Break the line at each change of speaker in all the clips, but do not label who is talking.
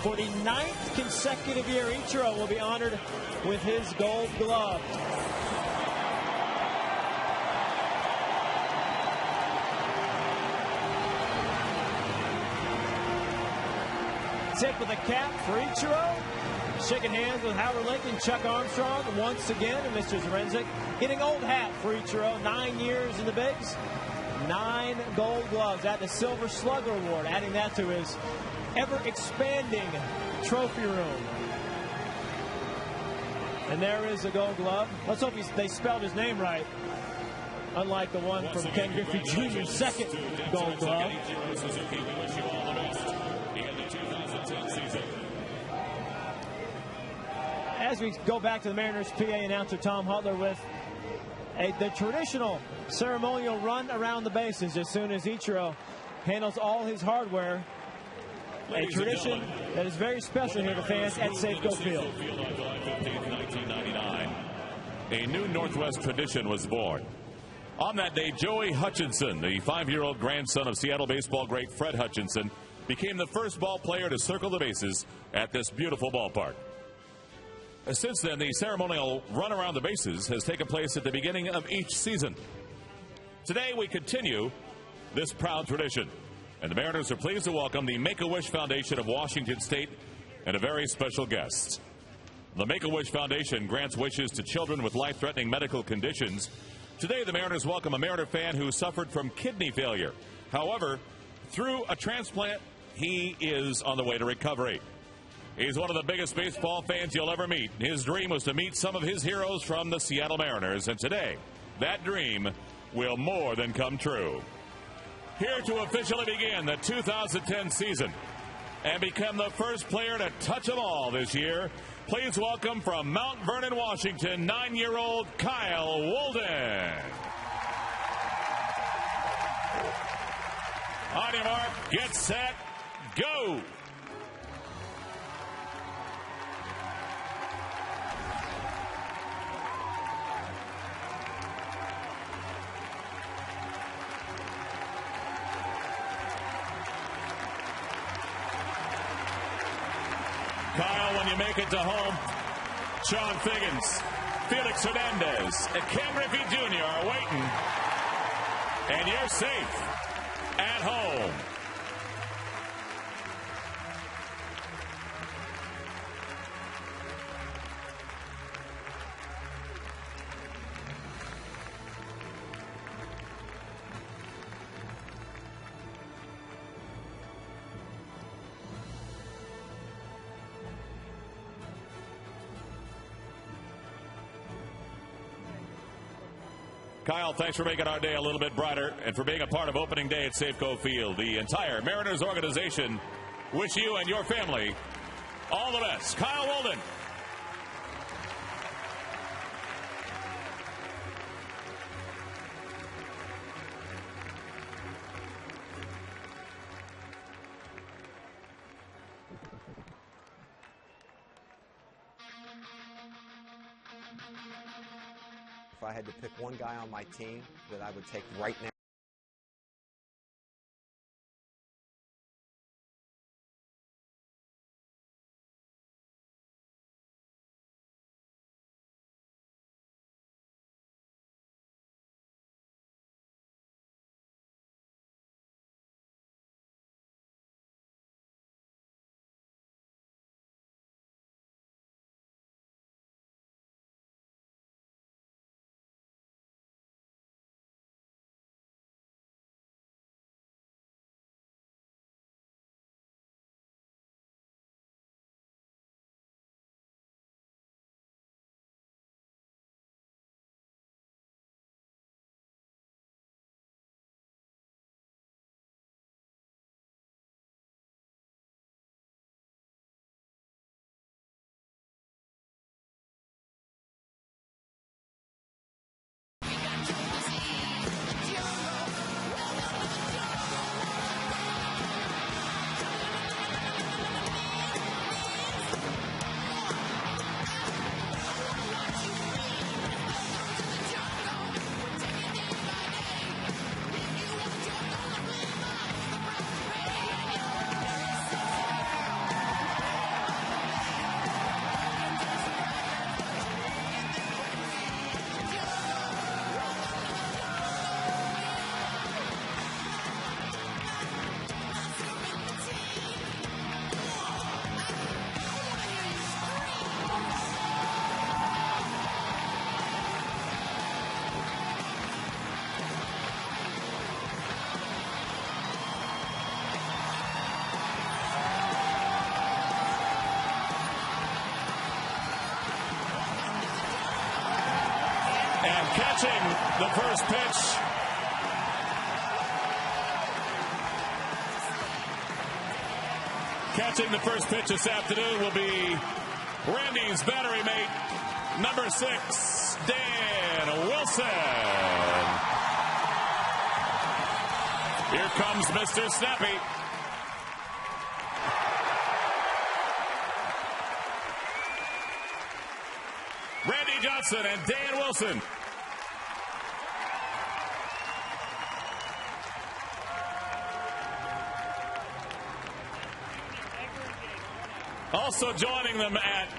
For the 9th consecutive year, Ichiro will be honored with his Gold Glove. Tip of the cap for Ichiro. Shaking hands with Howard Lincoln, Chuck Armstrong once again, and Mr. Zarenzik getting old hat for Ichiro. 9 years in the bigs, 9 Gold Gloves. Add the Silver Slugger Award, adding that to his ever-expanding trophy room. And there is a Gold Glove. Let's hope they spelled his name right, unlike the one from Ken Griffey Jr.'s second Gold Glove. As we go back to the Mariners PA announcer Tom Hutler with the traditional ceremonial run around the bases as soon as Ichiro handles all his hardware. A tradition that is very special here to fans at Safeco Field.
A new Northwest tradition was born. On that day, Joey Hutchinson, the 5-year-old grandson of Seattle baseball great Fred Hutchinson, became the first ball player to circle the bases at this beautiful ballpark. Since then, the ceremonial run around the bases has taken place at the beginning of each season. Today, we continue this proud tradition, and the Mariners are pleased to welcome the Make-A-Wish Foundation of Washington State and a very special guest. The Make-A-Wish Foundation grants wishes to children with life-threatening medical conditions. Today, the Mariners welcome a Mariner fan who suffered from kidney failure. However, through a transplant, he is on the way to recovery. He's one of the biggest baseball fans you'll ever meet. His dream was to meet some of his heroes from the Seattle Mariners, and today, that dream will more than come true. Here to officially begin the 2010 season and become the first player to touch them all this year, please welcome from Mount Vernon, Washington, 9-year-old Kyle Walden. On your mark, get set, go! Kyle, when you make it to home, Sean Figgins, Felix Hernandez, and Ken Griffey Jr. are waiting, and you're safe at home. Kyle, thanks for making our day a little bit brighter and for being a part of opening day at Safeco Field. The entire Mariners organization wish you and your family all the best. Kyle Walden.
If I had to pick one guy on my team that I would take right now,
And catching the first pitch. Catching the first pitch this afternoon will be Randy's battery mate, number 6, Dan Wilson. Here comes Mr. Snappy. Randy Johnson and Dan Wilson. Also joining them at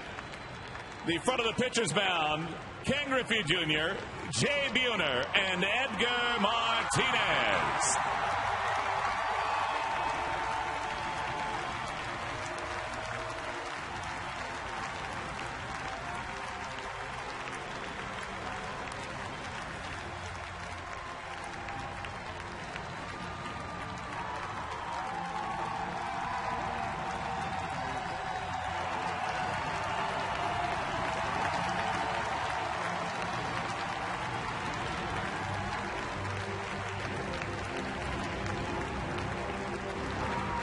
the front of the pitcher's mound, Ken Griffey Jr., Jay Buhner, and Edgar Martinez.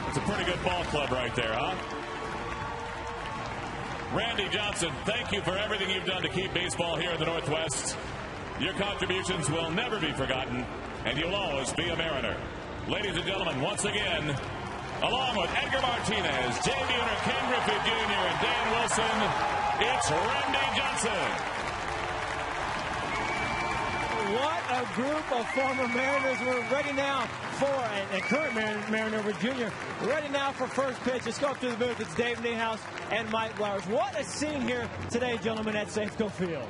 It's a pretty good ball club right there, huh? Randy Johnson, thank you for everything you've done to keep baseball here in the Northwest. Your contributions will never be forgotten, and you'll always be a Mariner. Ladies and gentlemen, once again, along with Edgar Martinez, Jay Buhner, Ken Griffey Jr., and Dan Wilson, it's Randy Johnson.
What a group of former Mariners. We're ready now for, and current Mariner with Jr., ready now for first pitch. Let's go up to the booth. It's Dave Niehaus and Mike Blowers. What a scene here today, gentlemen, at Safeco Field.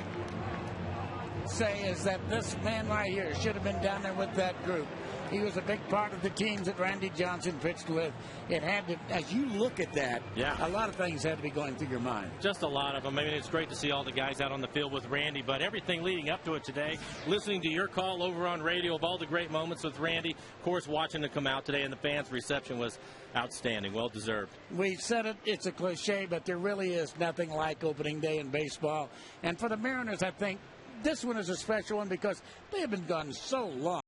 Say is that this man right here should have been down there with that group. He was a big part of the teams that Randy Johnson pitched with. It had to, as you look at that, a lot of things had to be going through your mind.
Just a lot of them. I mean, it's great to see all the guys out on the field with Randy, but everything leading up to it today, listening to your call over on radio of all the great moments with Randy, of course, watching him come out today, and the fans' reception was outstanding, well-deserved.
We said it, it's a cliche, but there really is nothing like opening day in baseball. And for the Mariners, I think this one is a special one because they have been gone so long.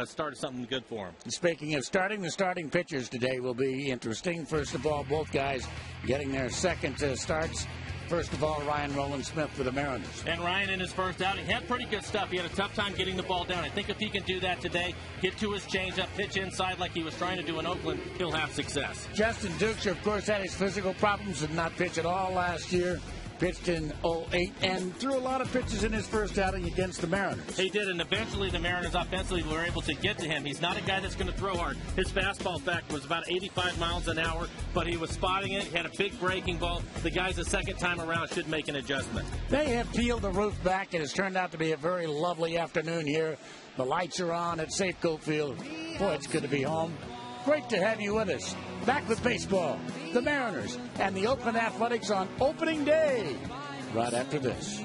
Started something good for him.
Speaking of starting, the starting pitchers today will be interesting. First of all, both guys getting their second starts. First of all, Ryan Rowland-Smith for the Mariners.
And Ryan in his first outing had pretty good stuff. He had a tough time getting the ball down. I think if he can do that today, get to his changeup, pitch inside like he was trying to do in Oakland, he'll have success.
Justin Duxer, of course, had his physical problems, did not pitch at all last year. Pitched in 08 and threw a lot of pitches in his first outing against the Mariners.
He did, and eventually the Mariners offensively were able to get to him. He's not a guy that's going to throw hard. His fastball, in fact, was about 85 miles an hour, but he was spotting it. He had a big breaking ball. The guys the second time around should make an adjustment.
They have peeled the roof back. It has turned out to be a very lovely afternoon here. The lights are on at Safeco Field. Boy, it's good to be home. Great to have you with us. Back with baseball, the Mariners, and the Oakland Athletics on opening day. Right after this.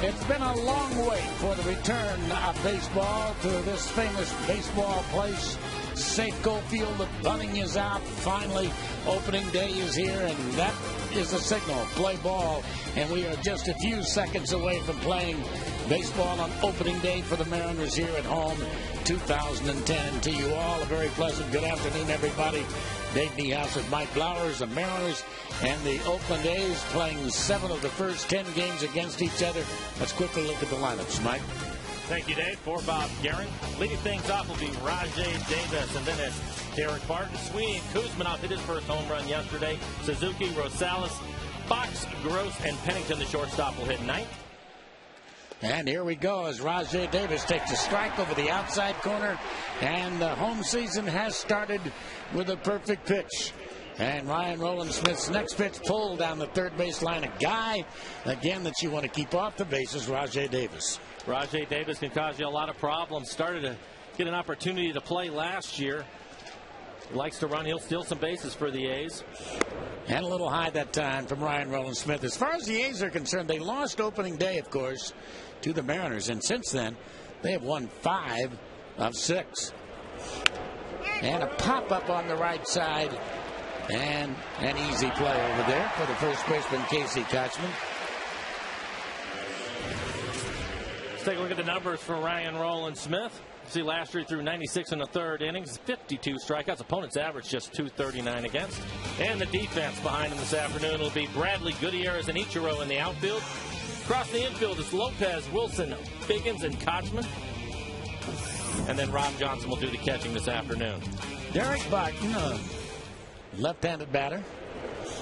It's been a long wait for the return of baseball to this famous baseball place, Safeco Field. The bunting is out. Finally, opening day is here, and that is the signal. Play ball, and we are just a few seconds away from playing baseball on opening day for the Mariners here at home, 2010. And to you all, a very pleasant good afternoon, everybody. Dave Niehaus with Mike Blowers, the Mariners and the Oakland A's playing 7 of the first 10 games against each other. Let's quickly look at the lineups, Mike.
Thank you, Dave. For Bob Guerin. Leading things off will be Rajay Davis, and then it's Derek Barton. Sweeney and Kuzmanov hit his first home run yesterday. Suzuki, Rosales, Fox, Gross, and Pennington, the shortstop, will hit ninth.
And here we go as Rajay Davis takes a strike over the outside corner. And the home season has started with a perfect pitch. And Ryan Rowland-Smith's next pitch pulled down the third base line. A guy, again, that you want to keep off the bases, Rajay Davis.
Rajay Davis can cause you a lot of problems. Started to get an opportunity to play last year. He likes to run. He'll steal some bases for the A's.
And a little high that time from Ryan Rowland-Smith. As far as the A's are concerned, they lost opening day, of course, to the Mariners. And since then, they have won 5 of 6. And a pop-up on the right side. And an easy play over there for the first baseman, Casey Kotchman.
Let's take a look at the numbers for Ryan Rowland-Smith. See, last year he threw 96 in the third innings, 52 strikeouts. Opponent's average just 239 against. And the defense behind him this afternoon will be Bradley, Gutierrez, and Ichiro in the outfield. Across the infield is Lopez, Wilson, Biggins, and Kotchman. And then Rob Johnson will do the catching this afternoon.
Derek Barton, left-handed batter,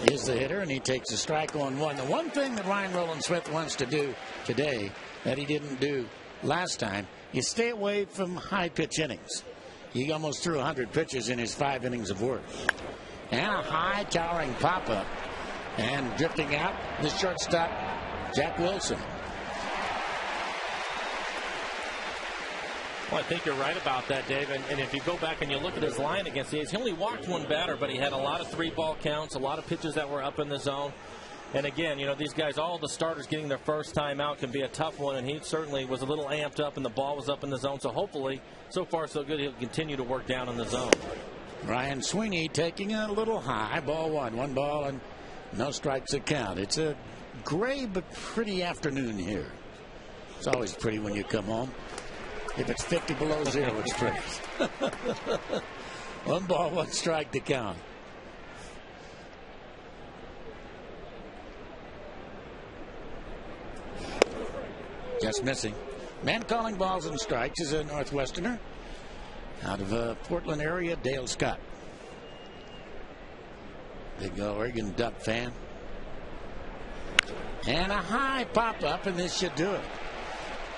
is the hitter, and he takes a strike on one. The one thing that Ryan Rowland-Smith wants to do today that he didn't do last time is stay away from high-pitch innings. He almost threw 100 pitches in his 5 innings of work. And a high towering pop-up. And drifting out, the shortstop, Jack Wilson.
Well, I think you're right about that, Dave. And if you go back and you look at his line against the A's, he only walked one batter, but he had a lot of 3-ball counts, a lot of pitches that were up in the zone. And again, you know, these guys, all the starters getting their first time out can be a tough one, and he certainly was a little amped up, and the ball was up in the zone. So hopefully, so far so good, he'll continue to work down in the zone.
Ryan Sweeney taking a little high, ball 1. 1 ball and no strikes to count. It's a gray but pretty afternoon here. It's always pretty when you come home. If it's 50 below 0, it's pretty. 1 ball, 1 strike to count. Just missing. Man calling balls and strikes is a Northwesterner out of Portland area, Dale Scott. Big Oregon Duck fan. And a high pop-up, and this should do it.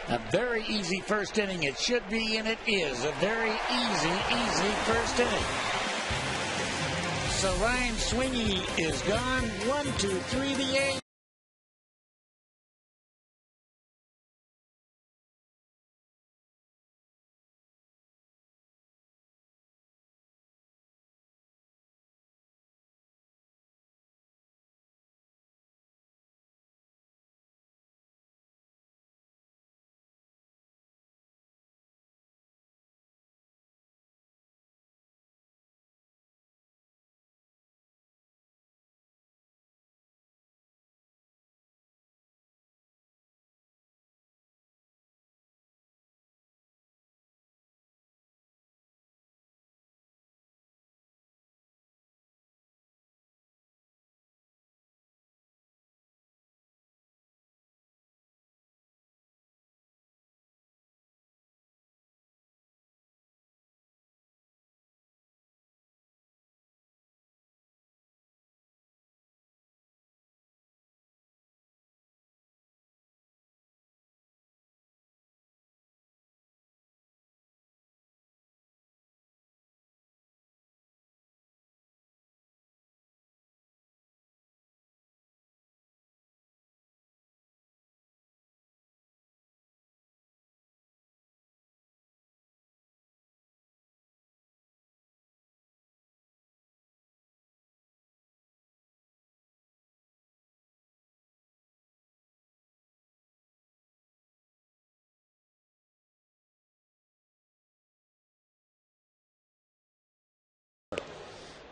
A very easy first inning. It should be, and it is. A very easy first inning. So Ryan Sweeney is gone. 1, 2, 3, the A's.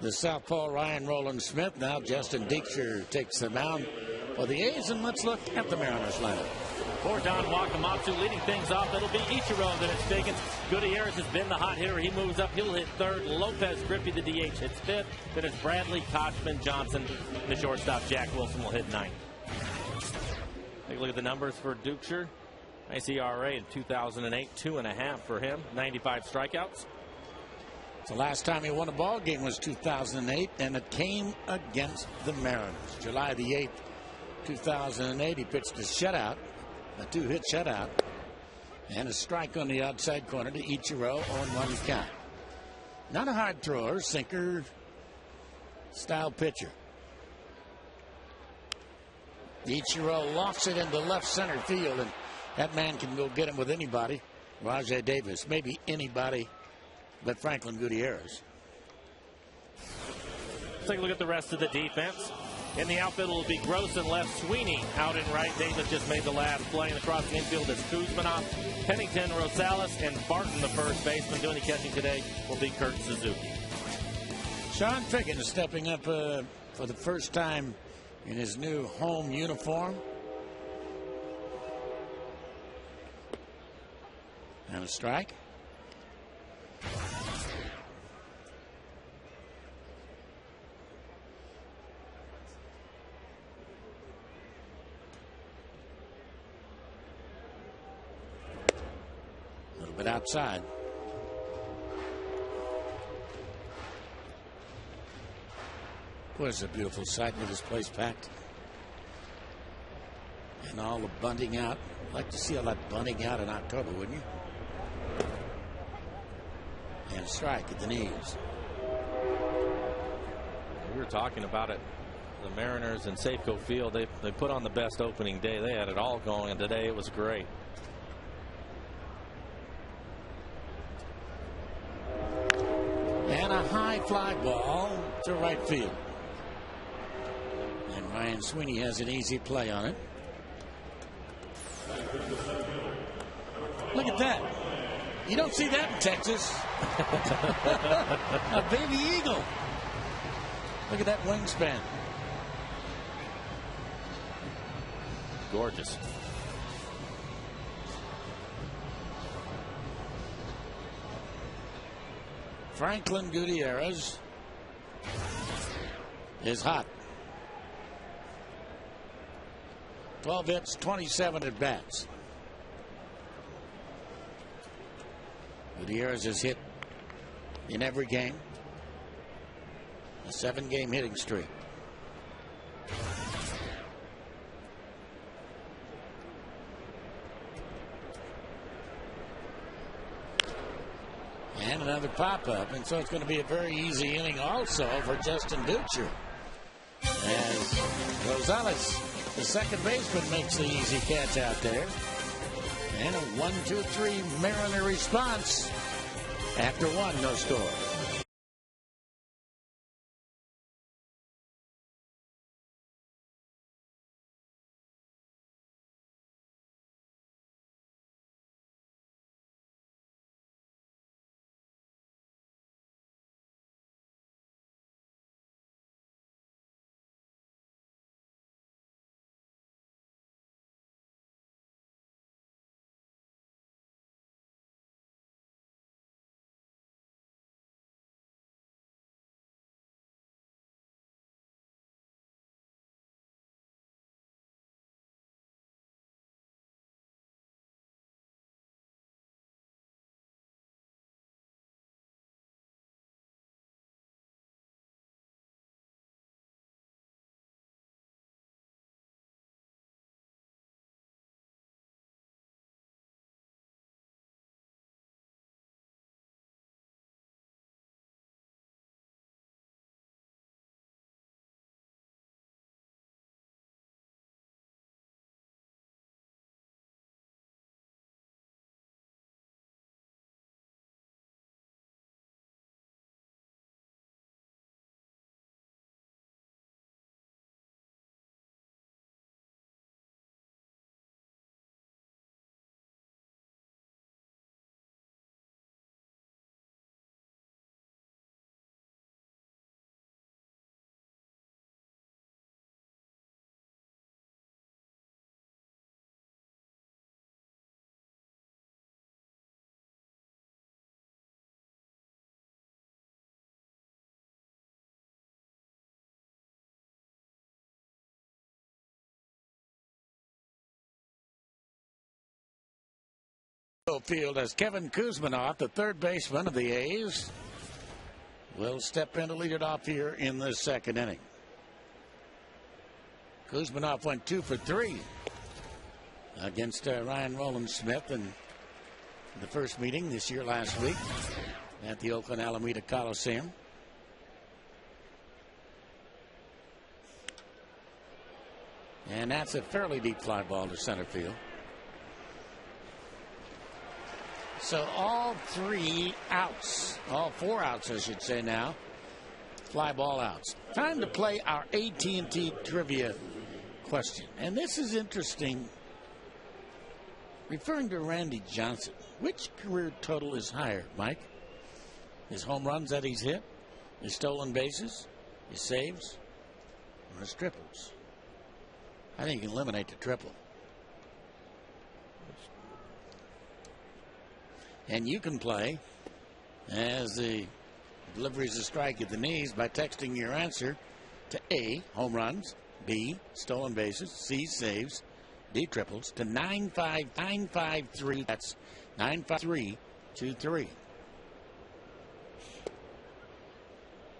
the southpaw Ryan Roland Smith. Now Justin Diekster takes the mound for the A's, and let's look at the Mariners lineup.
For Don Wakamatsu leading things off, it'll be Ichiro that it's taken. Gutierrez has been the hot hitter. He moves up. He'll hit third. Lopez Griffey, the DH, hits fifth. Then it's Bradley, Kochman, Johnson. The shortstop, Jack Wilson, will hit ninth. Take a look at the numbers for Dukeshire. Nice ERA in 2008, 2.5 for him. 95 strikeouts.
The last time he won a ball game was 2008, and it came against the Mariners. July the 8th, 2008, he pitched a shutout. A 2-hit shutout, and a strike on the outside corner to Ichiro on 1 count. Not a hard thrower, sinker style pitcher. Ichiro lofts it into left center field, and that man can go get him with anybody. Rajai Davis, maybe anybody but Franklin Gutierrez.
Let's take a look at the rest of the defense. In the outfield, it'll be Gross and left, Sweeney out in right. Davis just made the last play. And across the infield is Kuzmanov, Pennington, Rosales, and Barton, the first baseman. Doing the catching today will be Kurt Suzuki.
Sean Figgins stepping up for the first time in his new home uniform. And a strike. But outside. Boy, it's a beautiful sight with this place packed. And all the bunting out. I'd like to see all that bunting out in October, wouldn't you? And strike at the knees.
We were talking about it. The Mariners and Safeco Field, they put on the best opening day. They had it all going, and today it was great.
And a high fly ball to right field. And Ryan Sweeney has an easy play on it. Look at that. You don't see that in Texas. A baby eagle. Look at that wingspan.
Gorgeous.
Franklin Gutierrez is hot. 12 hits, 27 at bats. Gutierrez has hit in every game. A 7-game hitting streak. And another pop-up, and so it's going to be a very easy inning also for Justin Diekster. As Rosales, the second baseman, makes the easy catch out there. And a 1-2-3 Mariner response after one, no score. Field as Kevin Kuzminoff, the third baseman of the A's, will step in to lead it off here in the second inning. Kuzminoff went 2 for 3 against Ryan Rowland-Smith in the first meeting this year last week at the Oakland Alameda Coliseum. And that's a fairly deep fly ball to center field. So all 3 outs, all 4 outs I should say now, fly ball outs. Time to play our AT&T trivia question. And this is interesting. Referring to Randy Johnson, which career total is higher, Mike? His home runs that he's hit, his stolen bases, his saves, or his triples? I think you can eliminate the triple. And you can play as the deliveries a strike at the knees by texting your answer to A, home runs, B, stolen bases, C, saves, D, triples to 95953. That's 95323.
Do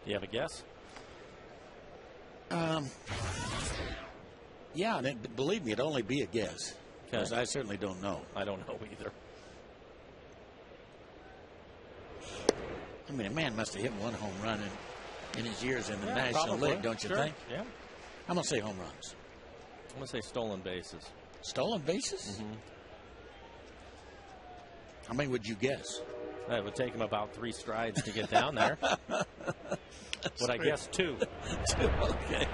you have a guess?
Yeah, and believe me, it'd only be a guess. Because I certainly don't know.
I don't know either.
I mean, a man must have hit 1 home run in his years in the National
probably.
League, don't you
Sure.
think?
Yeah.
I'm going to say home runs.
I'm going to say stolen bases.
Stolen bases?
Mm-hmm.
How many would you guess?
It would take him about 3 strides to get down there. Would I guess 2?
2, okay.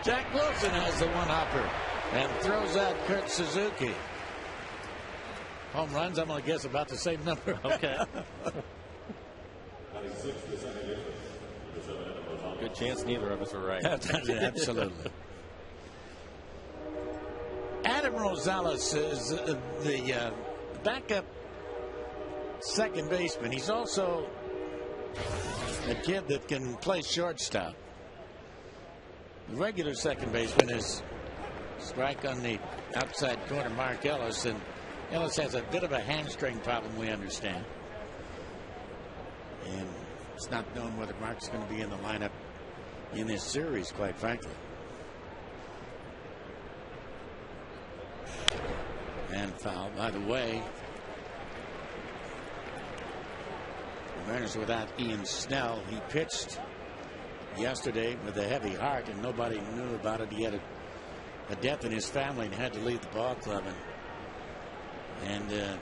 Jack Wilson has the one-hopper and throws out Kurt Suzuki. Home runs, I'm going to guess about the same number.
Okay. Good chance neither of us are right.
Absolutely. Adam Rosales is the backup second baseman. He's also a kid that can play shortstop. The regular second baseman is strike on the outside corner, Mark Ellis, and Ellis has a bit of a hamstring problem, we understand. And it's not known whether Mark's going to be in the lineup in this series, quite frankly. And foul. By the way, the Mariners without Ian Snell. He pitched yesterday with a heavy heart, and nobody knew about it. He had a death in his family and had to leave the ball club, and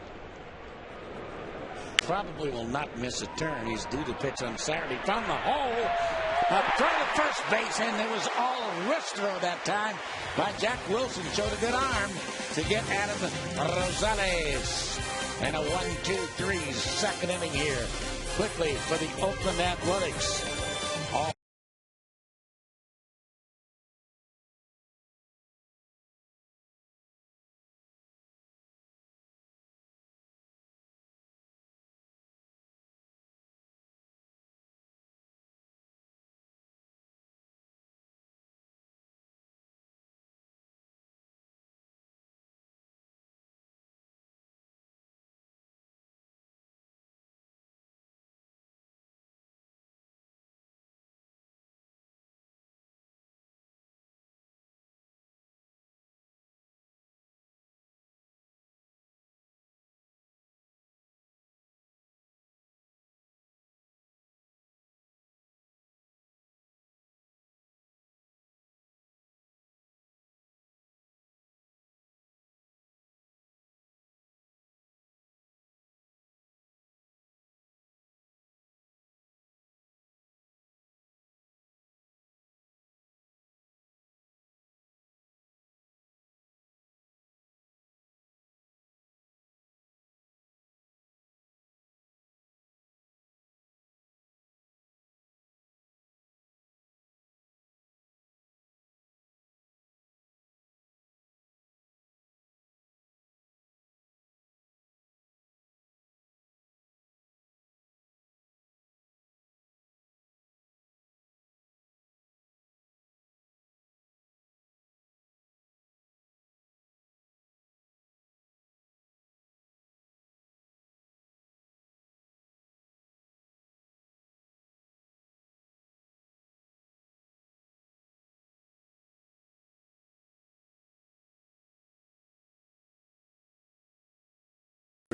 probably will not miss a turn. He's due to pitch on Saturday from the hole. Throw to first base, and it was all a wrist throw that time by Jack Wilson. Showed a good arm to get Adam Rosales. And a 1-2-3 second inning here. Quickly for the Oakland Athletics.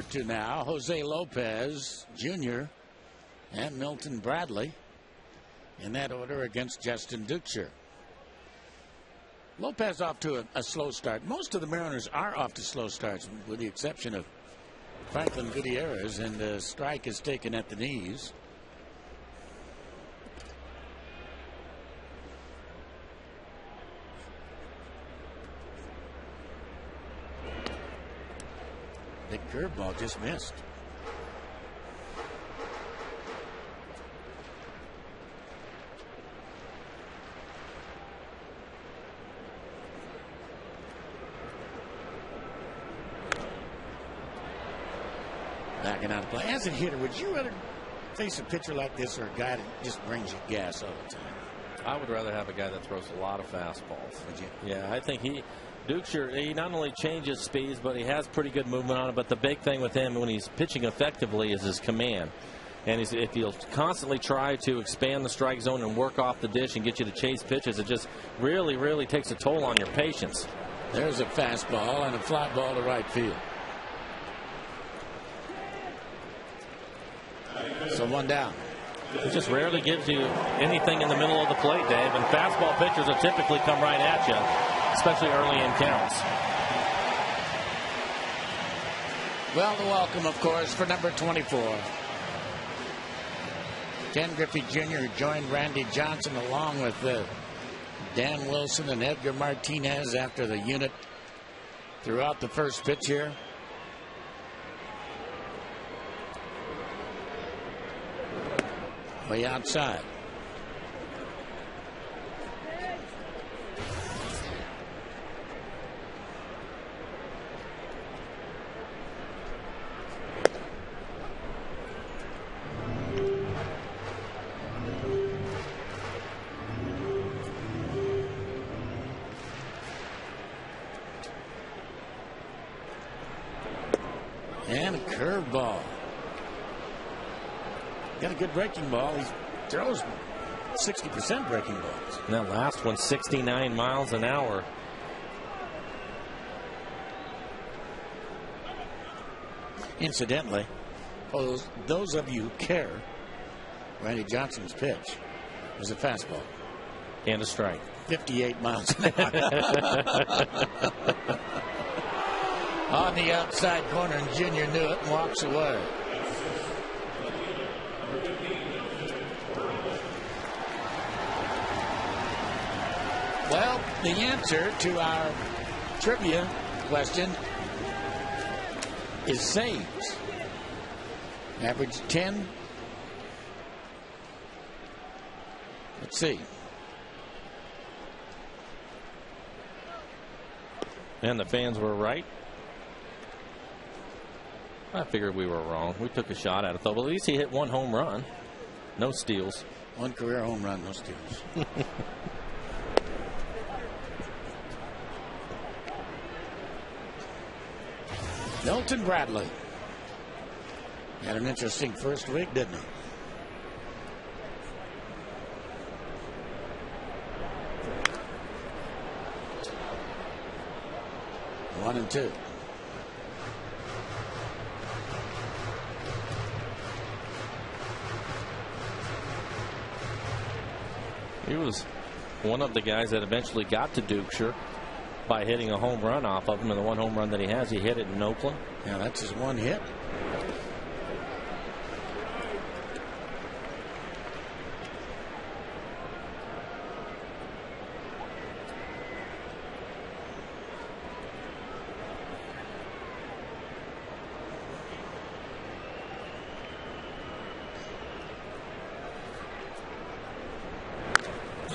to now Jose Lopez Jr. and Milton Bradley in that order against Justin Duchscher. Lopez off to a slow start. Most of the Mariners are off to slow starts, with the exception of Franklin Gutierrez, and the strike is taken at the knees. Big curveball just missed. Backing out of play. As a hitter, would you rather face a pitcher like this or a guy that just brings you gas all the time?
I would rather have a guy that throws a lot of fastballs.
Would you?
Yeah, I think Duchscher, he not only changes speeds, but he has pretty good movement on it. But the big thing with him when he's pitching effectively is his command. And if he'll constantly try to expand the strike zone and work off the dish and get you to chase pitches, it just really, really takes a toll on your patience.
There's a fastball and a fly ball to right field. So one down.
It just rarely gives you anything in the middle of the plate, Dave. And fastball pitchers will typically come right at you, especially early in counts.
Well, the welcome, of course, for number 24. Ken Griffey Jr. joined Randy Johnson along with Dan Wilson and Edgar Martinez after the unit throughout the first pitch here. Way outside. And a curveball. Got a good breaking ball. He throws 60% breaking balls.
And that last one, 69 miles an hour.
Incidentally, those of you who care, Randy Johnson's pitch was a fastball.
And a strike.
58 miles an hour. On the outside corner, and Junior knew it and walks away. Well, the answer to our trivia question is saves. Average 10. Let's see.
And the fans were right. I figured we were wrong. We took a shot at it, though. But at least he hit one home run. No steals.
One career home run, no steals. Milton Bradley had an interesting first week, didn't he? One and two.
He was one of the guys that eventually got to Duchscher by hitting a home run off of him, and the one home run that he has, he hit it in Oakland.
Yeah, that's his one hit.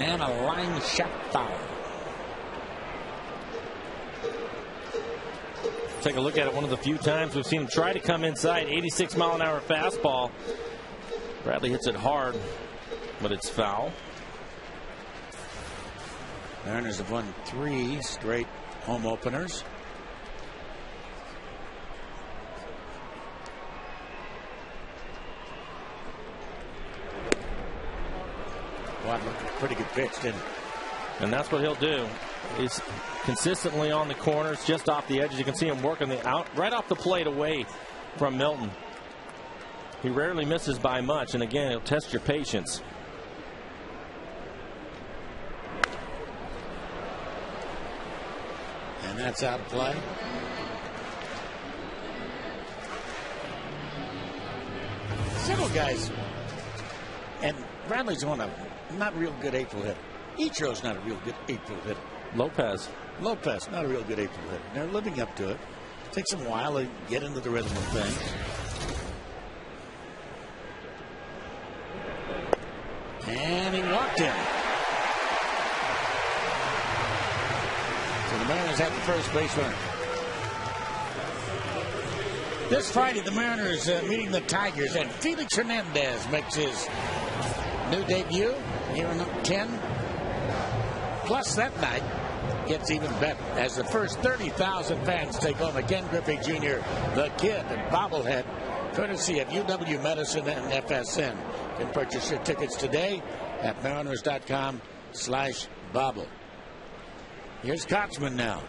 And a line shot foul.
Take a look at it. One of the few times we've seen him try to come inside. 86-mile-an-hour fastball. Bradley hits it hard, but it's foul.
Mariners have won 3 straight home openers. Well, pretty good pitch, didn't it?
And that's what he'll do. He's consistently on the corners, just off the edges. You can see him working right off the plate away from Milton. He rarely misses by much, and again, he'll test your patience.
And that's out of play. Several guys, and Bradley's one of them, not a real good April hitter. Ichiro's not a real good April hitter.
Lopez,
not a real good April hitter. They're living up to it. Takes them a while to get into the rhythm of things. And he walked him. So the Mariners have the first base runner. This Friday, the Mariners meeting the Tigers, and Felix Hernandez makes his new debut here in 10. Plus, that night gets even better as the first 30,000 fans take on the Ken Griffey Jr., the Kid, and bobblehead, courtesy of UW Medicine and FSN. You can purchase your tickets today at mariners.com/bobble. Here's Kotzman now.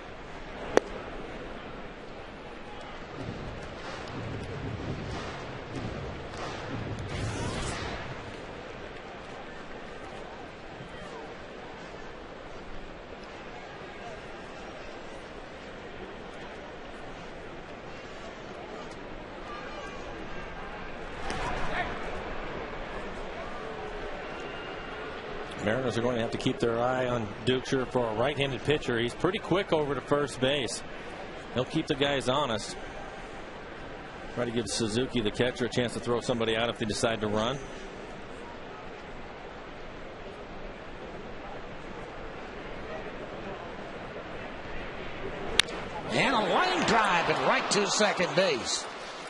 Mariners are going to have to keep their eye on Dukeshire for a right-handed pitcher. He's pretty quick over to first base. He'll keep the guys honest. Try to give Suzuki, the catcher, a chance to throw somebody out if they decide to run.
And a line drive and right to second base.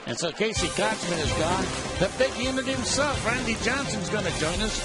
And so Casey Kotzman is gone. The big unit himself, Randy Johnson's going to join us.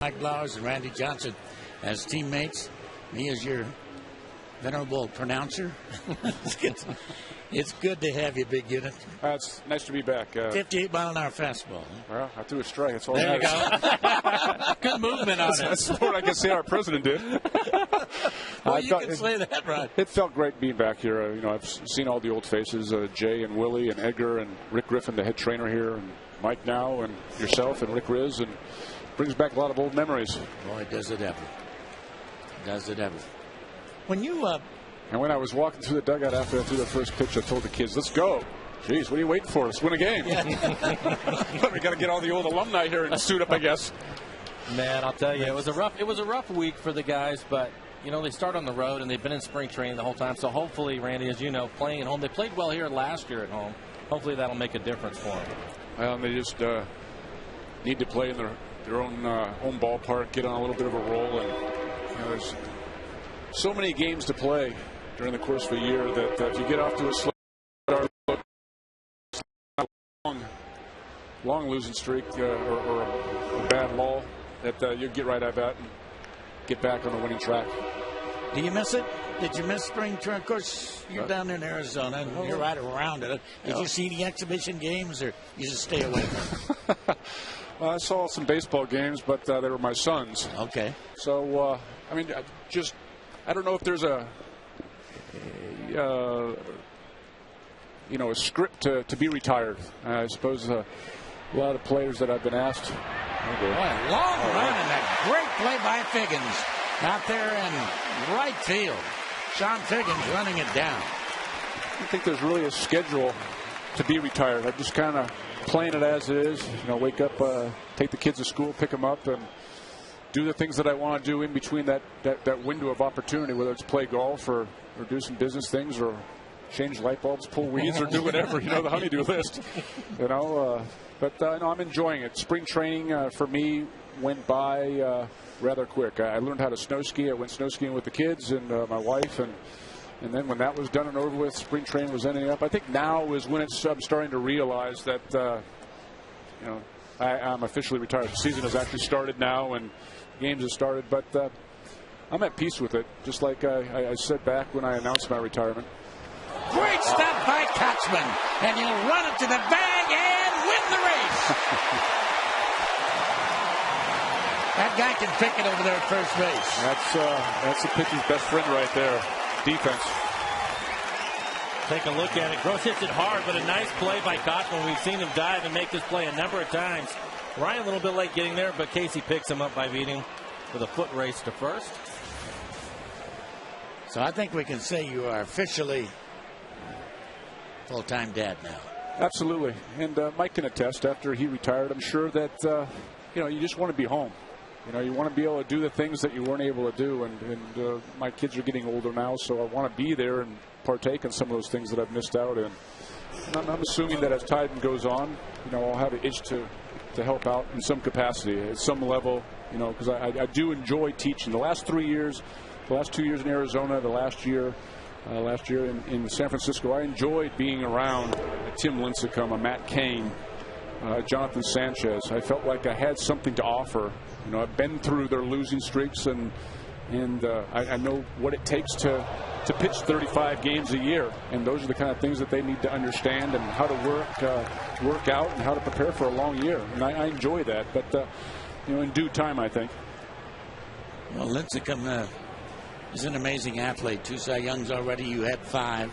Mike Blowers and Randy Johnson as teammates. Me as your venerable pronouncer. It's good to have you, big unit.
It's nice to be back.
58-mile-an-hour fastball. Huh?
Well, I threw a strike. That's all
there you
go. Good movement on it.
That's what I can say our president did.
Well, you can say that, right?
It felt great being back here. I've seen all the old faces, Jay and Willie and Edgar and Rick Griffin, the head trainer here, and Mike now, and yourself and Rick Riz, and brings back a lot of old memories.
Boy, does it ever. Does it ever. When you...
And when I was walking through the dugout after I threw the first pitch, I told the kids, let's go. Jeez, what are you waiting for? Let's win a game. Yeah. We got to get all the old alumni here and suit up, I guess.
Man, I'll tell you, it was a rough week for the guys, but they start on the road and they've been in spring training the whole time. So hopefully, Randy, as you know, playing at home, they played well here last year at home. Hopefully that'll make a difference for them.
Well, they just need to play in their own home ballpark, get on a little bit of a roll, and there's so many games to play during the course of a year that if you get off to a slow start, long losing streak or a bad lull, that you'll get right out of that and get back on the winning track.
Do you miss it? Did you miss spring training? Of course, you're down there in Arizona and you're right around it. Did you see the exhibition games, or you just stay away from it?
Well, I saw some baseball games, but they were my sons.
Okay.
So, I mean, I don't know if there's a script to be retired. I suppose a lot of players that I've been asked.
Boy, a long run and a great play by Figgins out there in right field. Sean Figgins running it down.
I don't think there's really a schedule to be retired. I'm just kind of playing it as it is. Wake up, take the kids to school, pick them up, and do the things that I want to do in between that window of opportunity, whether it's play golf or do some business things or change light bulbs, pull weeds, or do whatever. The honey-do list. But I'm enjoying it. Spring training for me went by rather quick. I learned how to snow ski. I went snow skiing with the kids and my wife, and then when that was done and over with, spring training was ending up. I think now is when I'm starting to realize that I'm officially retired. The season has actually started now, and games have started, but I'm at peace with it, just like I said back when I announced my retirement.
Great stop by Kotzman, and he'll run it to the bag and win the race. That guy can pick it over there at first base.
That's the pitcher's best friend right there. Defense.
Take a look at it. Gross hits it hard, but a nice play by Kotzman. We've seen him dive and make this play a number of times. Ryan a little bit late getting there, but Casey picks him up by beating with a foot race to first.
So I think we can say you are officially full-time dad now.
Absolutely. And Mike can attest, after he retired, I'm sure that, you just want to be home. You want to be able to do the things that you weren't able to do. And my kids are getting older now, so I want to be there and partake in some of those things that I've missed out in. And I'm assuming that as time goes on, I'll have an itch to help out in some capacity, at some level, because I do enjoy teaching. The last 3 years, the last 2 years in Arizona, the last year in San Francisco, I enjoyed being around Tim Lincecum, Matt Cain, Jonathan Sanchez. I felt like I had something to offer. I've been through their losing streaks, and I know what it takes to pitch 35 games a year, and those are the kind of things that they need to understand, and how to work out and how to prepare for a long year. And I enjoy that, but in due time, I think.
Well, Lincecum is an amazing athlete. 2 Cy Youngs already. You had 5.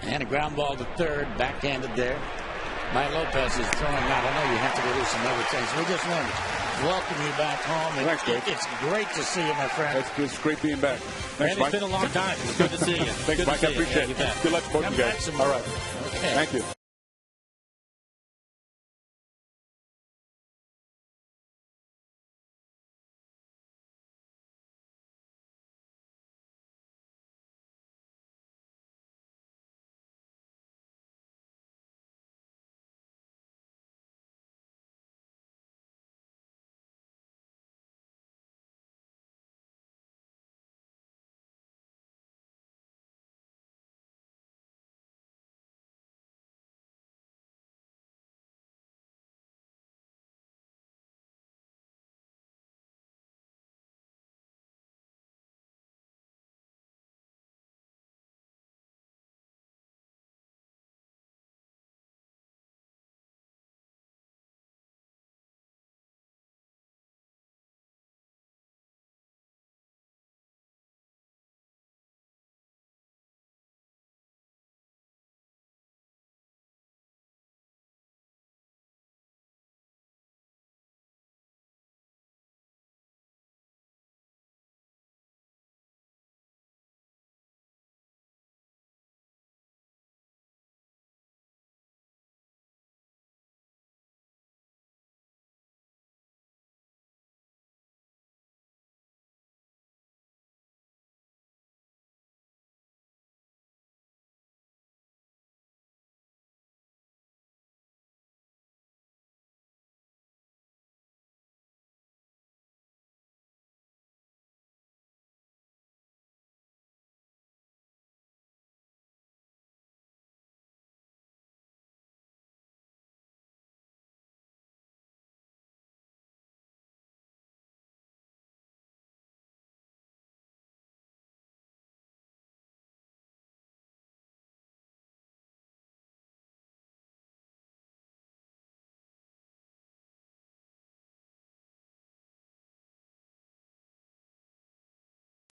And a ground ball to third, backhanded there by Lopez is throwing out. I know you have to go do some other things. We just want to welcome you back home.
Thanks, Dave.
It's great to see you, my friend.
It's great being back. Thanks,
Mike. It's been a long time. It's good to see you.
Thanks, Mike. I appreciate it. Good luck to both of you guys. All right.
Okay.
Thank you.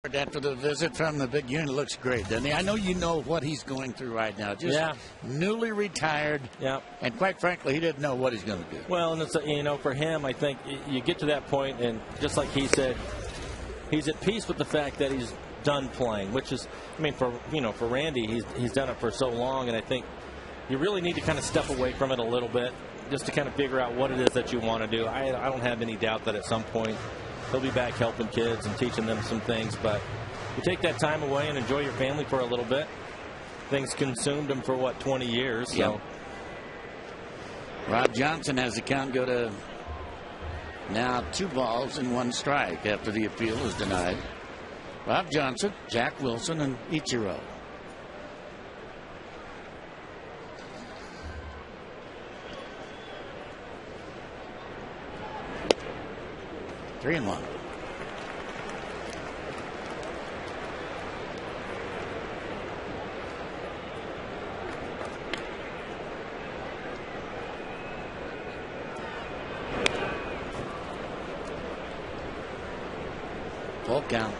After the visit from the big unit, looks great, doesn't he? I know you know what he's going through right now. Just newly retired.
Yeah.
And quite frankly, he didn't know what he's going to do.
Well, and it's, for him, I think you get to that point, and just like he said, he's at peace with the fact that he's done playing, which is, for Randy, he's done it for so long, and I think you really need to kind of step away from it a little bit just to kind of figure out what it is that you want to do. I don't have any doubt that at some point he'll be back helping kids and teaching them some things, but you take that time away and enjoy your family for a little bit. Things consumed him for 20 years. So.
Yep. Rob Johnson has the count go to now 2 balls and 1 strike after the appeal is denied. Rob Johnson, Jack Wilson, and Ichiro. Three and 1. Full count.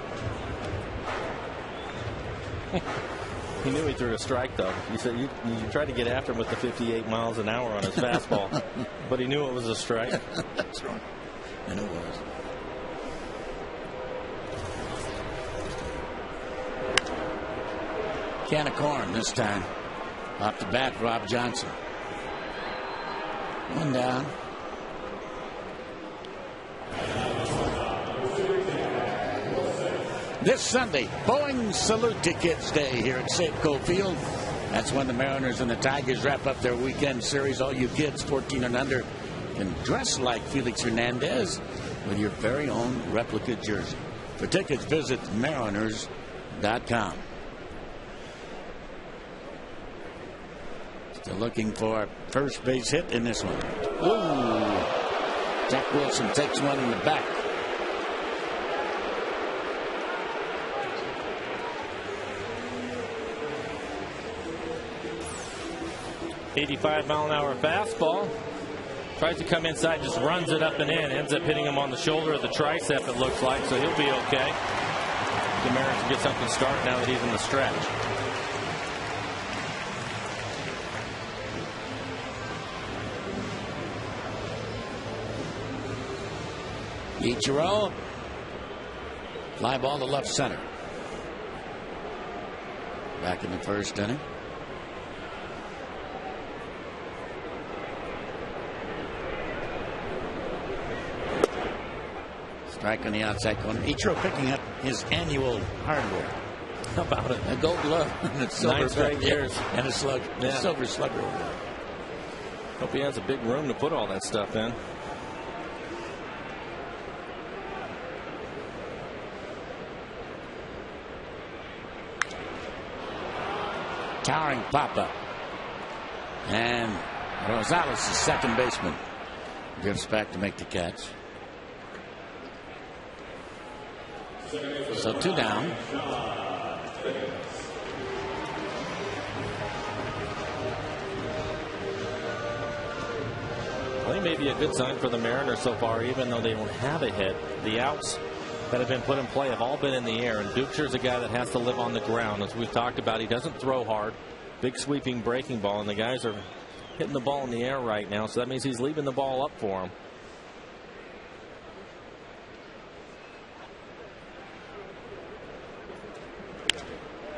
He knew he threw a strike, though. He said you tried to get after him with the 58 miles an hour on his fastball, but he knew it was a strike.
That's right. And it was. Can of corn this time. Off the bat, Rob Johnson. 1 down. This Sunday, Boeing Salute to Kids Day here at Safeco Field. That's when the Mariners and the Tigers wrap up their weekend series. All you kids 14 and under can dress like Felix Hernandez with your very own replica jersey. For tickets, visit Mariners.com. Still looking for a first base hit in this one. Ooh. Jack Wilson takes one in the back.
.85-mile-an-hour fastball. Tries to come inside, just runs it up and in. Ends up hitting him on the shoulder of the tricep, it looks like, so he'll be okay. The Mariners can get something started now that he's in the stretch.
Ichiro. Fly ball to left center. Back in the first inning. Strike on the outside corner. Ichiro picking up his annual hardware.
How about it?
A gold glove and a silver
9 straight years.
And a slug. Yeah. A silver slugger.
Hope he has a big room to put all that stuff in.
Towering pop-up. And Rosales, the second baseman, drifts back to make the catch. So 2 down.
I think maybe a good sign for the Mariners so far, even though they don't have a hit. The outs that have been put in play have all been in the air, and Duchesne's a guy that has to live on the ground. As we've talked about, he doesn't throw hard. Big sweeping breaking ball, and the guys are hitting the ball in the air right now, so that means he's leaving the ball up for him.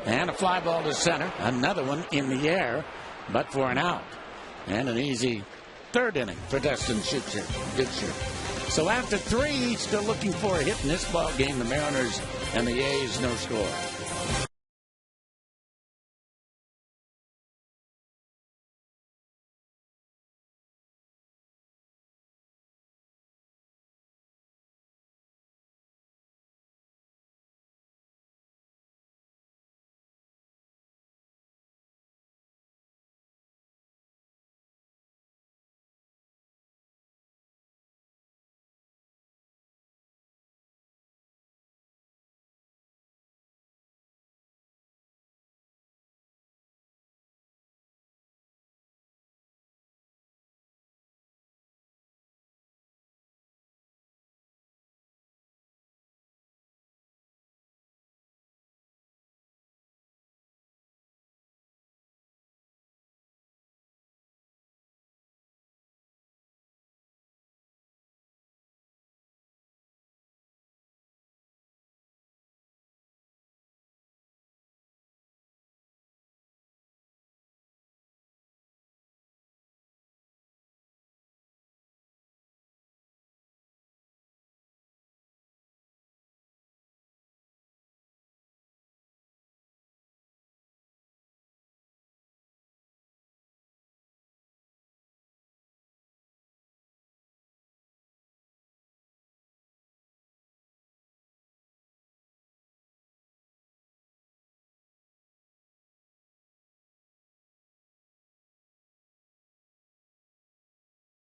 And a fly ball to center. Another one in the air, but for an out. And an easy third inning for Dustin Duchesne. So after 3, still looking for a hit in this ball game. The Mariners and the A's, no score.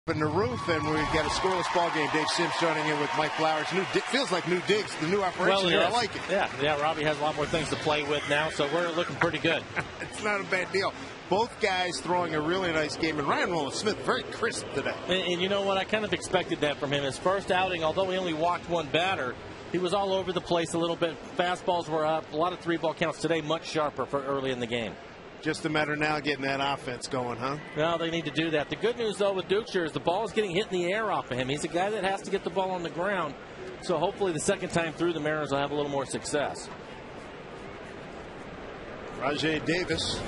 in the roof, and we've got a scoreless ball game. Dave Sims joining in with Mike Flowers. Feels like new digs, the new operation here. I like it.
Yeah, Robbie has a lot more things to play with now, so we're looking pretty good.
It's not a bad deal. Both guys throwing a really nice game, and Ryan Roland-Smith very crisp today.
And you know what? I kind of expected that from him. His first outing, although he only walked one batter, he was all over the place a little bit. Fastballs were up. A lot of 3-ball counts today, much sharper for early in the game.
Just a matter now getting that offense going, huh?
Well, they need to do that. The good news, though, with Dukeshire is the ball is getting hit in the air off of him. He's a guy that has to get the ball on the ground. So hopefully the second time through, the Mariners will have a little more success.
Rajay Davis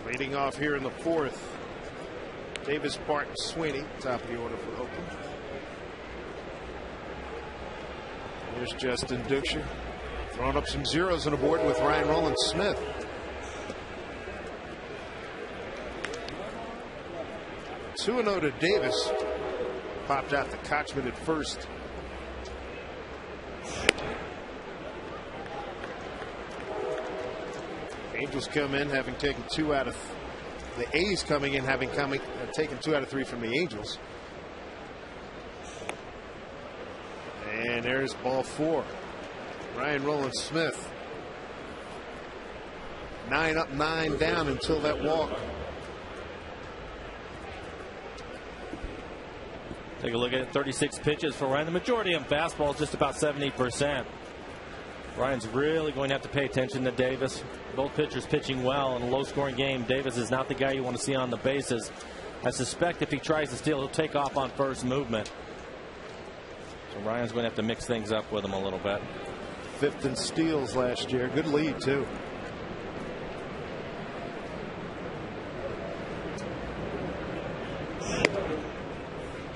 leading off here in the fourth. Davis, Barton, Sweeney, top of the order for Oakland. Here's Justin Dukeshire. Throwing up some zeros on the board with Ryan Roland-Smith. Two 2-0 to Davis. Popped out the Kochman at first. Angels come in having taken 2 out of the A's coming in having taken 2 out of 3 from the Angels. And there's ball 4. Ryan Roland-Smith. 9 up, 9 down until that walk.
Take a look at it. 36 pitches for Ryan. The majority of them fastballs, just about 70%. Ryan's really going to have to pay attention to Davis. Both pitchers pitching well in a low-scoring game. Davis is not the guy you want to see on the bases. I suspect if he tries to steal, he'll take off on first movement. So Ryan's going to have to mix things up with him a little bit.
5th in steals last year. Good lead, too.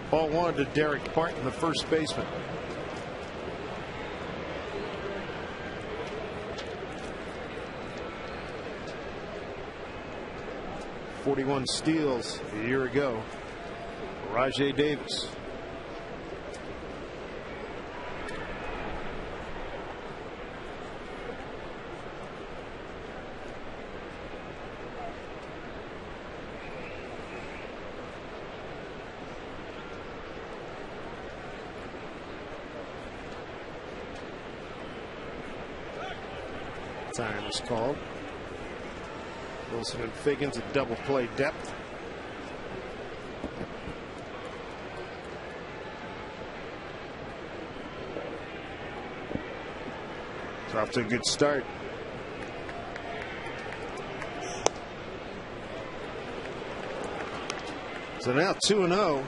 Ball 1 to Derek Barton, the first baseman. .41 steals a year ago. Rajay Davis. Time is called. Wilson and Figgins at double play depth. It's off to a good start. So now 2-0.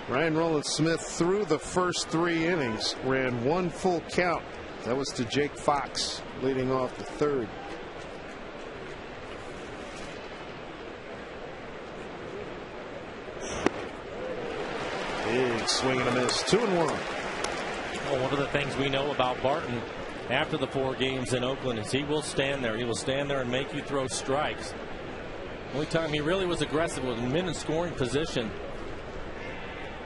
Ryan Roland-Smith through the first 3 innings ran 1 full count. That was to Jake Fox leading off the 3rd. Big swing and a miss. 2-1.
Well, one of the things we know about Barton after the 4 games in Oakland is he will stand there. He will stand there and make you throw strikes. Only time he really was aggressive was men in scoring position.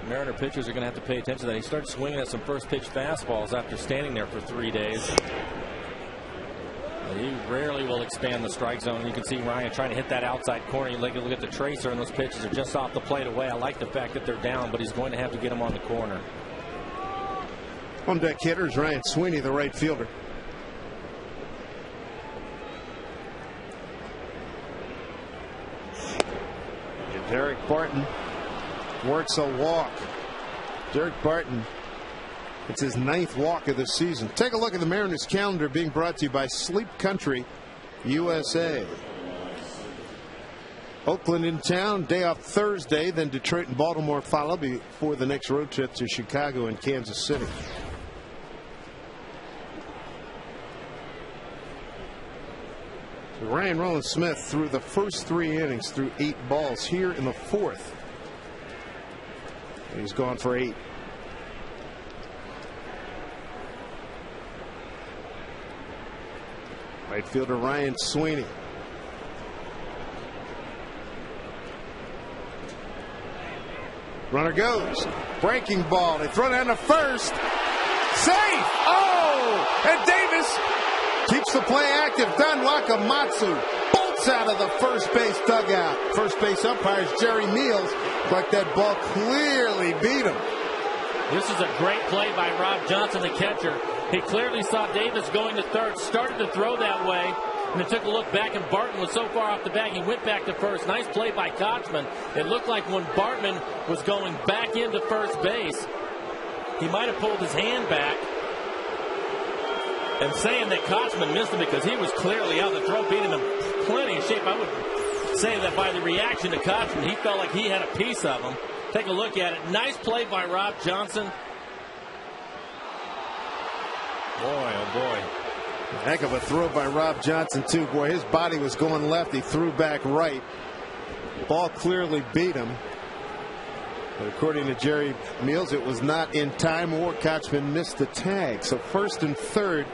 Mariner pitchers are going to have to pay attention to that. He started swinging at some first pitch fastballs after standing there for 3 days. He rarely will expand the strike zone. You can see Ryan trying to hit that outside corner. You look at the tracer, and those pitches are just off the plate away. I like the fact that they're down, but he's going to have to get them on the corner.
On deck hitters, Ryan Sweeney, the right fielder. And Derek Barton works a walk. Derek Barton, it's his 9th walk of the season. Take a look at the Mariners calendar being brought to you by Sleep Country USA. Oakland in town, day off Thursday, then Detroit and Baltimore follow before the next road trip to Chicago and Kansas City. So Ryan Roland-Smith threw the first 3 innings through 8 balls. Here in the 4th, he's gone for 8. Right fielder Ryan Sweeney. Runner goes. Breaking ball. They throw down to first. Safe. Oh! And Davis keeps the play active. Don Wakamatsu bolts shoots out of the first base dugout. First base umpire's Jerry Meals, but that ball clearly beat him.
This is a great play by Rob Johnson, the catcher. He clearly saw Davis going to third, started to throw that way, and then took a look back, and Bartman was so far off the bag, he went back to first. Nice play by Kochman. It looked like when Bartman was going back into first base, he might have pulled his hand back. And saying that Kochman missed him because he was clearly out. The throw beat him in plenty of shape. I would say that by the reaction to Kochman, he felt like he had a piece of him. Take a look at it. Nice play by Rob Johnson. Boy, oh boy.
Heck of a throw by Rob Johnson, too. Boy, his body was going left. He threw back right. Ball clearly beat him. But according to Jerry Meals, it was not in time, or Kochman missed the tag. So first and third,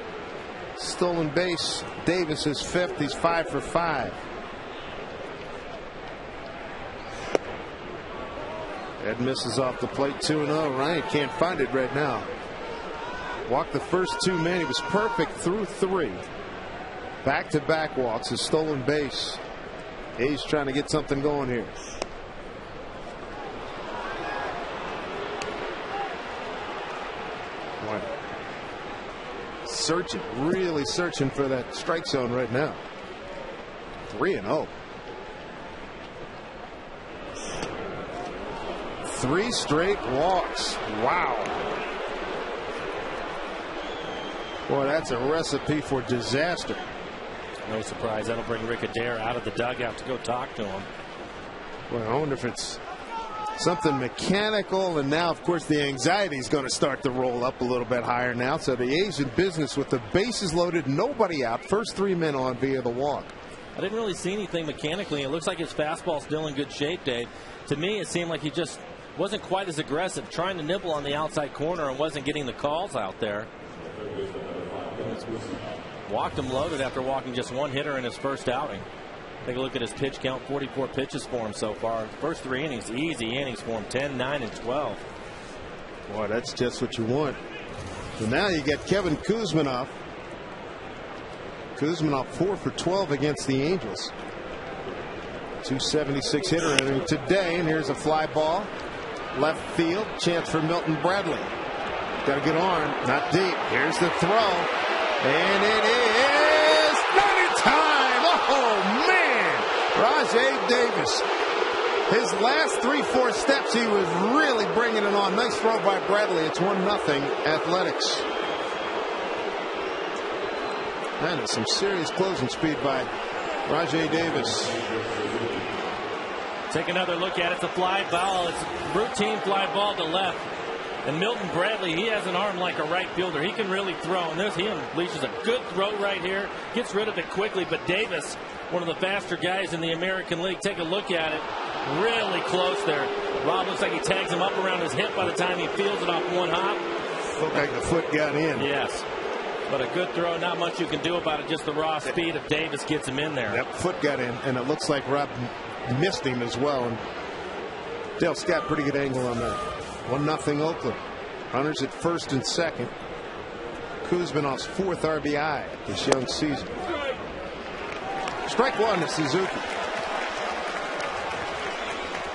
stolen base. Davis is fifth. He's 5 for 5. Ed misses off the plate 2-0. Ryan can't find it right now. Walked the first 2 men. He was perfect through 3. Back-to-back walks, a stolen base. He's trying to get something going here. Searching, really searching for that strike zone right now. 3-0. 3 straight walks. Wow. Boy, that's a recipe for disaster.
No surprise. That'll bring Rick Adair out of the dugout to go talk to him.
Well, I wonder if it's something mechanical, and now, of course, the anxiety is going to start to roll up a little bit higher now. So the A's in business with the bases loaded, nobody out, first 3 men on via the walk.
I didn't really see anything mechanically. It looks like his fastball's still in good shape, Dave. To me, it seemed like he just wasn't quite as aggressive, trying to nibble on the outside corner and wasn't getting the calls out there. Walked him loaded after walking just 1 hitter in his first outing. Take a look at his pitch count, 44 pitches for him so far. First 3 innings, easy innings for him, 10, 9, and 12.
Boy, that's just what you want. So now you get Kevin Kuzminoff. Kuzminoff 4 for 12 against the Angels. 276 hitter inning today, and here's a fly ball. Left field, chance for Milton Bradley. Got a good arm, not deep. Here's the throw, and it is not in time. Oh man, Rajai Davis. His last 3-4 steps, he was really bringing it on. Nice throw by Bradley. It's 1-0 Athletics. That is some serious closing speed by Rajai Davis.
Take another look at it. It's a fly ball. It's a routine fly ball to left. And Milton Bradley, he has an arm like a right fielder. He can really throw. And he unleashes a good throw right here. Gets rid of it quickly. But Davis, one of the faster guys in the American League. Take a look at it. Really close there. Rob looks like he tags him up around his hip by the time he fields it off 1 hop.
Looked like the foot got in.
Yes. But a good throw. Not much you can do about it. Just the raw speed of Davis gets him in there.
That foot got in. And it looks like Rob missed him as well. And Dale Scott, pretty good angle on that. 1-0 Oakland. Runners at first and second. Kuzminoff's 4th RBI this young season. Strike 1 to Suzuki.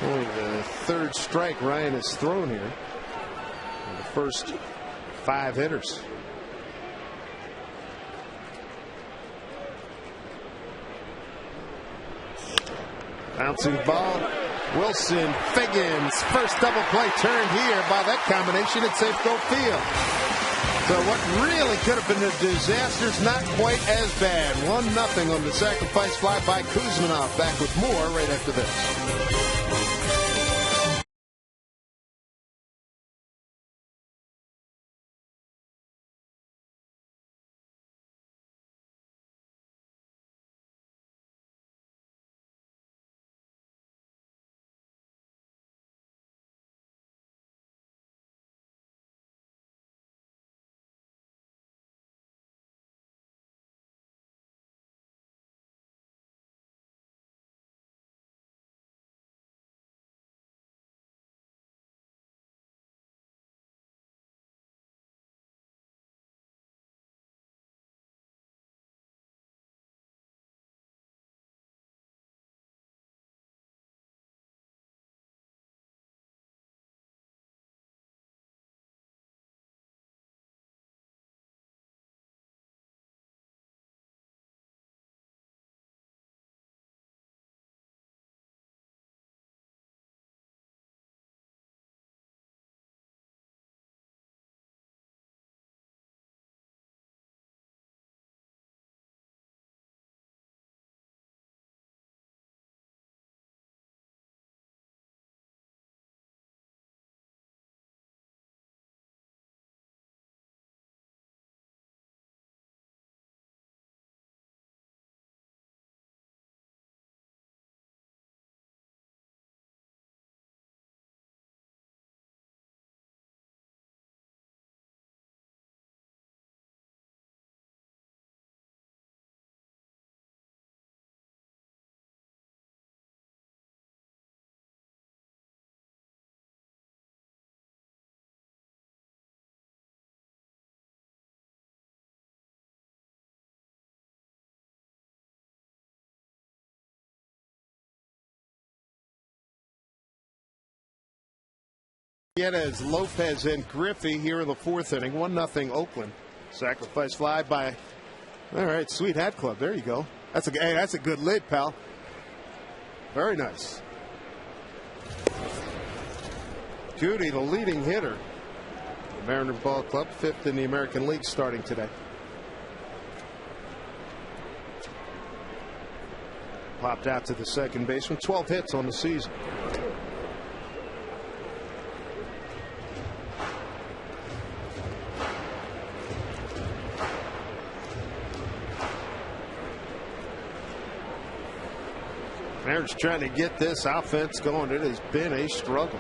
Only the 3rd strike Ryan has thrown here in the first 5 hitters. Bouncing ball. Wilson, Figgins, first double play turned here by that combination at Safeco Field. So what really could have been a disaster is not quite as bad. 1-0 on the sacrifice fly by Kuzminoff. Back with more right after this. Gutierrez, Lopez, and Griffey here in the fourth inning. 1-0 Oakland. Sacrifice fly by. All right, Sweet Hat Club. There you go. That's a good lid, pal. Very nice. Goody, the leading hitter. The Mariner Ball Club, 5th in the American League, starting today. Popped out to the second baseman. 12 hits on the season. Mariners trying to get this offense going. It has been a struggle.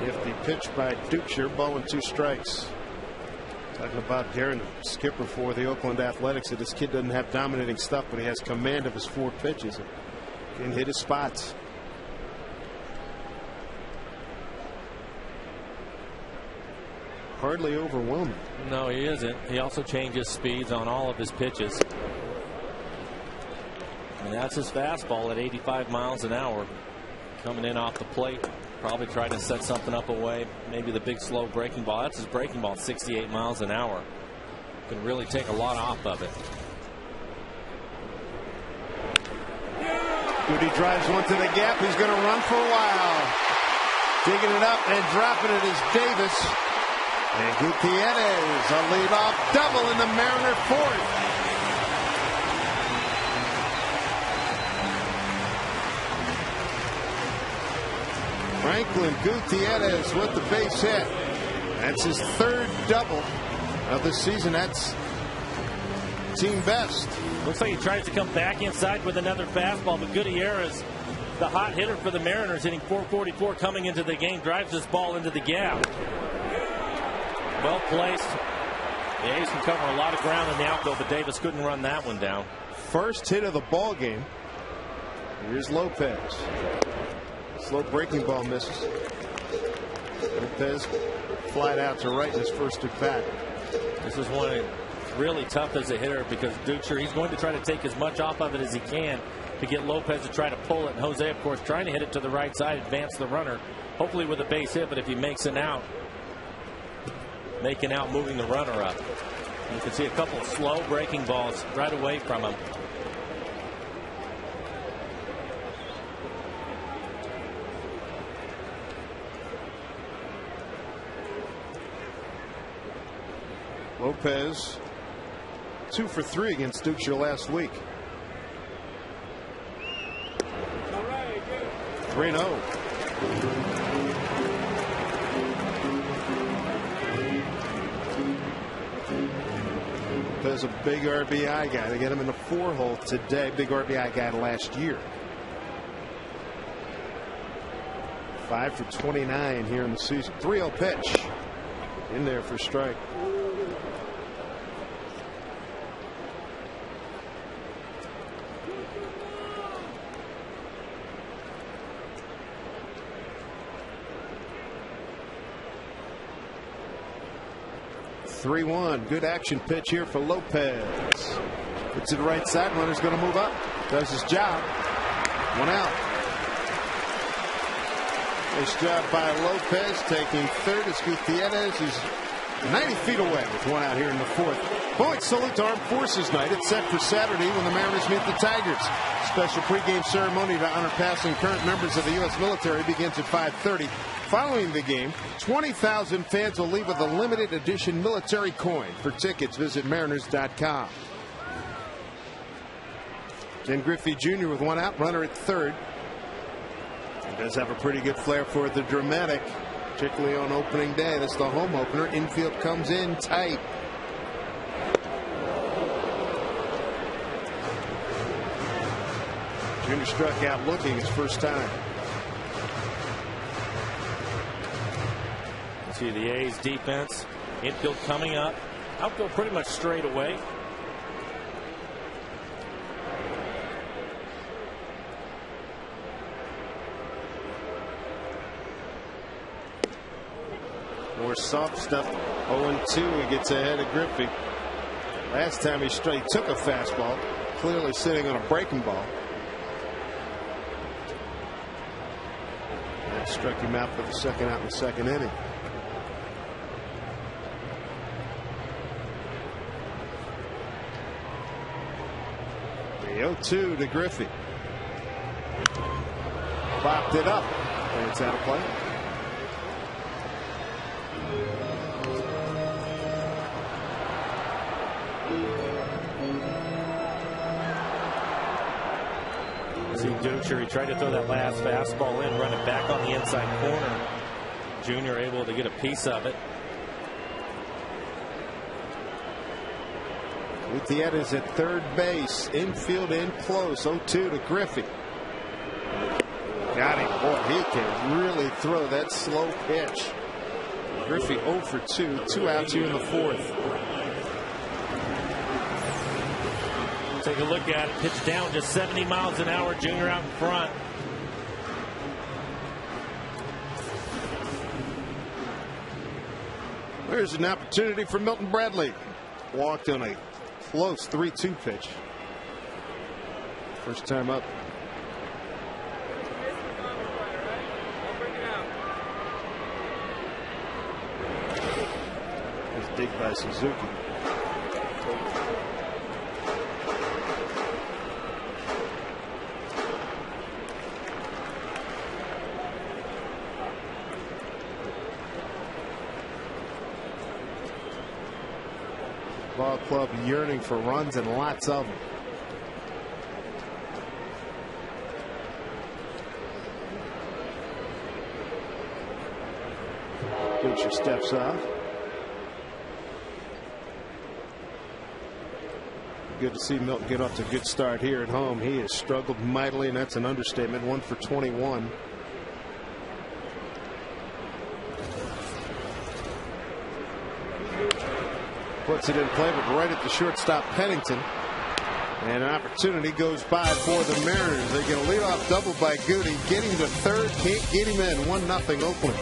Nifty pitch by Ducher, ball and 2 strikes. Talking about Darren Skipper for the Oakland Athletics, that this kid doesn't have dominating stuff, but he has command of his 4 pitches and can hit his spots. Hardly overwhelming.
No, he isn't. He also changes speeds on all of his pitches. And that's his fastball at 85 miles an hour. Coming in off the plate. Probably trying to set something up away. Maybe the big slow breaking ball. That's his breaking ball, 68 miles an hour. Can really take a lot off of it.
Goody drives one to the gap. He's going to run for a while. Digging it up and dropping it is Davis. And Gutierrez, a leadoff double in the Mariner fourth. Franklin Gutierrez with the base hit. That's his 3rd double of the season. That's team best.
Looks like he tries to come back inside with another fastball, but Gutierrez, the hot hitter for the Mariners, hitting .444 coming into the game, drives this ball into the gap. Well placed. The A's can cover a lot of ground in the outfield, but Davis couldn't run that one down.
First hit of the ball game. Here's Lopez. Slow breaking ball misses. Lopez flied out to right in his first at bat.
This is one really tough as a hitter because Ducher, he's going to try to take as much off of it as he can to get Lopez to try to pull it. And Jose, of course, trying to hit it to the right side, advance the runner, hopefully with a base hit. But if he makes an out, making out, moving the runner up. You can see a couple of slow breaking balls right away from him.
Lopez 2 for 3 against Ducher last week. 3-0. Lopez, a big RBI guy. They get him in the 4-hole today. Big RBI guy last year. 5 for 29 here in the season. 3-0 pitch. In there for strike. (3-1). Good action pitch here for Lopez. Gets to the right side. Runner's going to move up. Does his job. 1 out. Nice job by Lopez. Taking third is Gutierrez. He's 90 feet away with 1 out here in the 4th. Point salute to Armed Forces Night. It's set for Saturday when the Mariners meet the Tigers. Special pregame ceremony to honor past and current members of the U.S. military begins at 5:30. Following the game, 20,000 fans will leave with a limited edition military coin. For tickets, visit mariners.com. Ken Griffey Jr. with 1 out, runner at third. He does have a pretty good flair for the dramatic, particularly on opening day. That's the home opener. Infield comes in tight. Jr. struck out looking his first time.
See the A's defense. Infield coming up. Outfield pretty much straight away.
More soft stuff. 0-2. He gets ahead of Griffey. Last time he took a fastball. Clearly sitting on a breaking ball. That struck him out for the second out in the second inning. The 0-2 to Griffey. Popped it up, and it's out of play.
See Ducher, he tried to throw that last fastball in, run it back on the inside corner. Junior able to get a piece of it.
Gutierrez at third base, infield in close, 0-2 to Griffey. Got him. Boy, he can really throw that slow pitch. Griffey 0 for 2, 2 outs here in the fourth.
Take a look at it. Pitch down just 70 miles an hour. Junior out in front.
There's an opportunity for Milton Bradley. Walked on a close 3-2 pitch. First time up. It's dig by Suzuki. Ball club yearning for runs and lots of them. Ducher steps off. Good to see Milton get off to a good start here at home. He has struggled mightily, and that's an understatement. 1 for 21. Puts it in play, but right at the shortstop Pennington. And an opportunity goes by for the Mariners. They get a leadoff double by Goody. Get him to third. Can't get him in. 1-0 Oakland.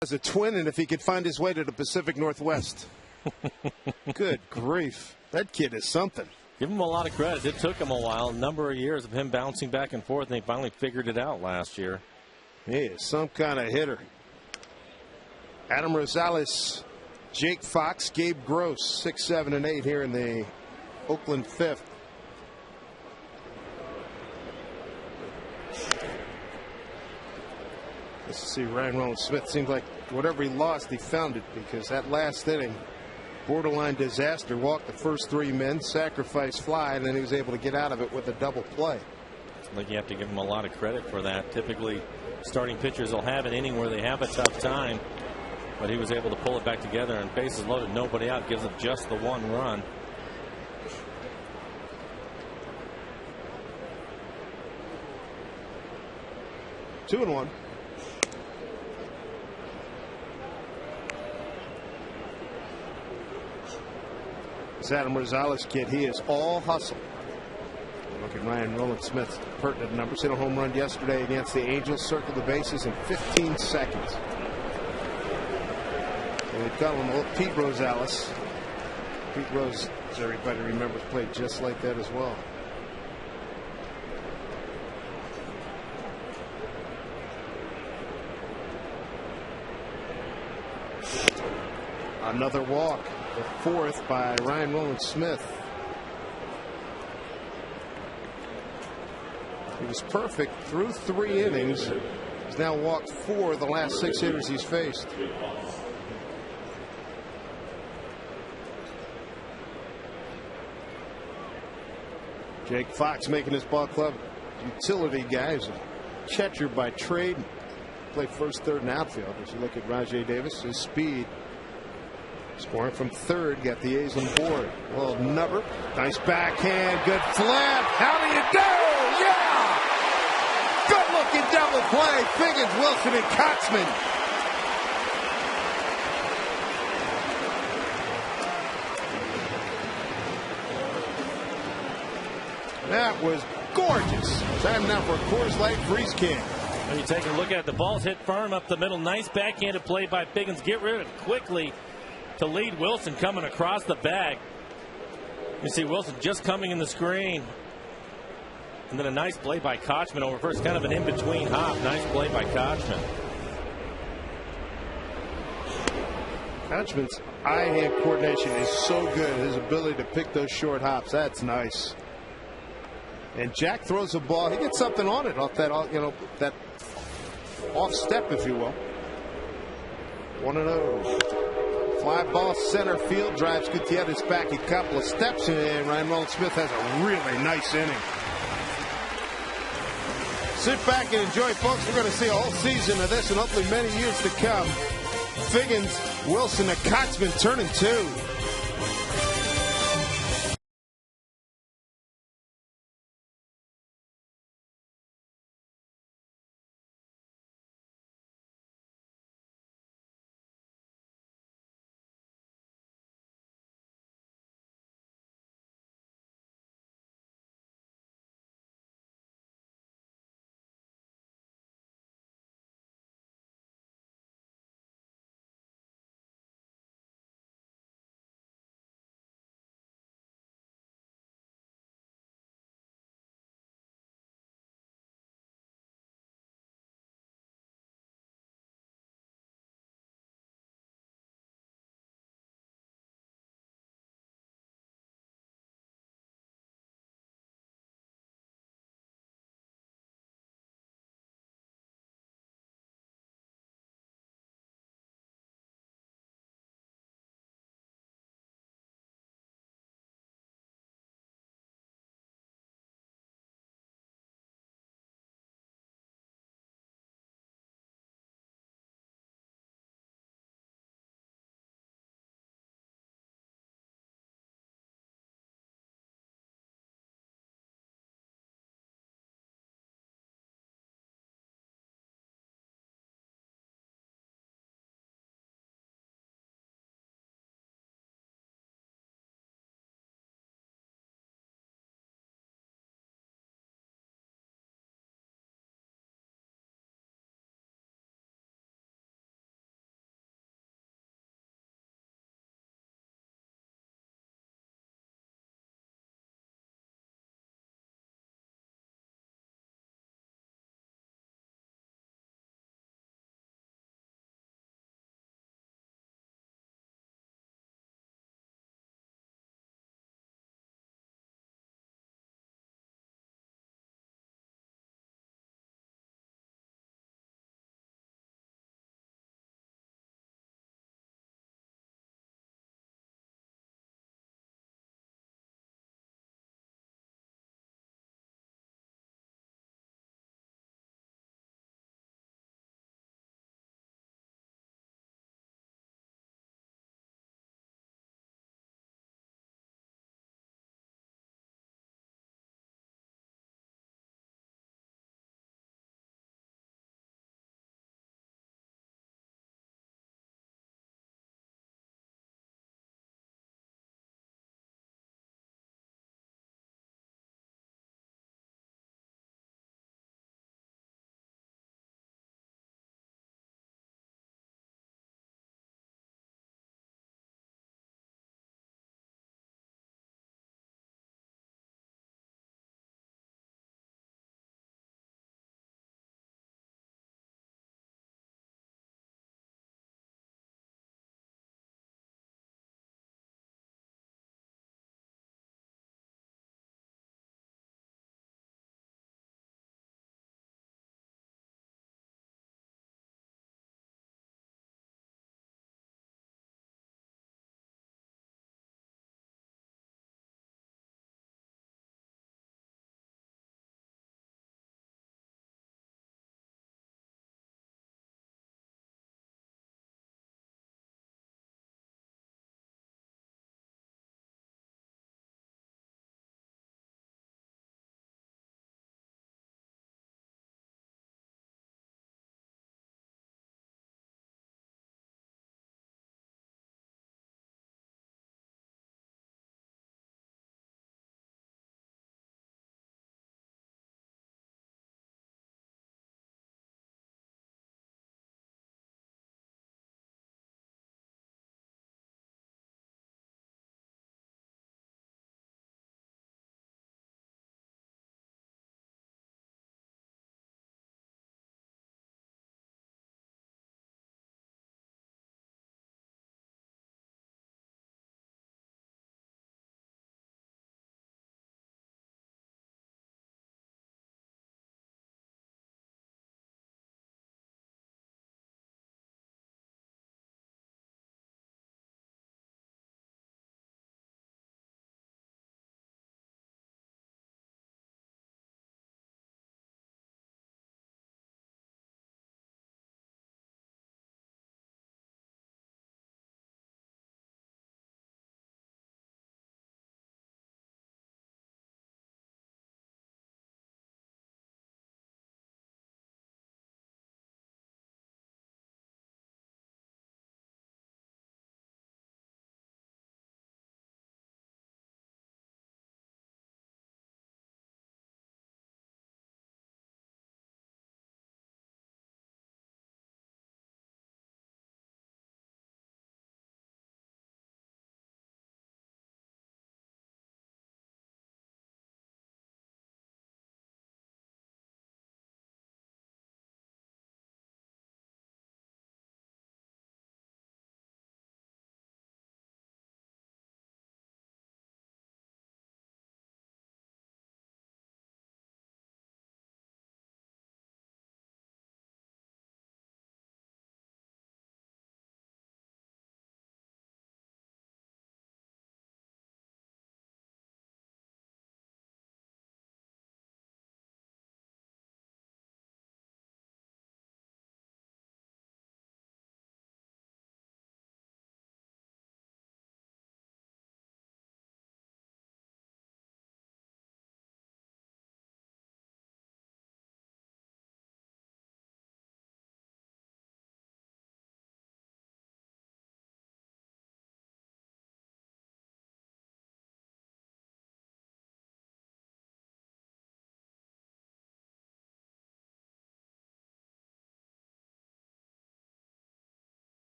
As a twin, and if he could find his way to the Pacific Northwest. Good grief. That kid is something.
Give him a lot of credit. It took him a while, a number of years of him bouncing back and forth, and he finally figured it out last year.
He is some kind of hitter. Adam Rosales, Jake Fox, Gabe Gross, 6, 7, and 8 here in the Oakland fifth. Let's see, Ryan Rollins-Smith seems like whatever he lost, he found it, because that last inning, borderline disaster, walked the first 3 men, sacrifice fly, and then he was able to get out of it with a double play.
I think you have to give him a lot of credit for that. Typically, starting pitchers will have an inning where they have a tough time, but he was able to pull it back together, and bases loaded, nobody out, gives up just the 1 run.
Two and one. This Adam Rosales kid, he is all hustle. Look at Ryan Rowland-Smith's pertinent numbers. Hit a home run yesterday against the Angels, circled the bases in 15 seconds. And they call him old Pete Rosales. Pete Rose, as everybody remembers, played just like that as well. Another walk, the 4th by Ryan Rowland-Smith. He was perfect through 3 innings. He's now walked 4 of the last 6 hitters he's faced. Jake Fox making his ball club utility guy. He's a catcher by trade. Play first, third, and outfield. As you look at Rajai Davis, his speed. Scoring from third, got the A's on board. Well, Nubber, nice backhand, good flip. How do you do? Yeah! Good looking double play. Figgins, Wilson, and Kotzman. That was gorgeous. Time now for a Coors Light freeze can.
When you take a look at it, the ball's hit firm up the middle. Nice backhanded play by Figgins. Get rid of it quickly to lead Wilson coming across the bag. You see Wilson just coming in the screen. And then a nice play by Kochman over first. Kind of an in-between hop. Nice play by Kochman.
Kochman's eye-hand coordination is so good. His ability to pick those short hops. That's nice. And Jack throws the ball. He gets something on it off that, that off step, if you will. 1-0. Fly ball center field, drives Gutierrez back a couple of steps, and Ryan Rowland-Smith has a really nice inning. Sit back and enjoy, folks. We're going to see a whole season of this and hopefully many years to come. Figgins, Wilson, and Kotzman turning 2.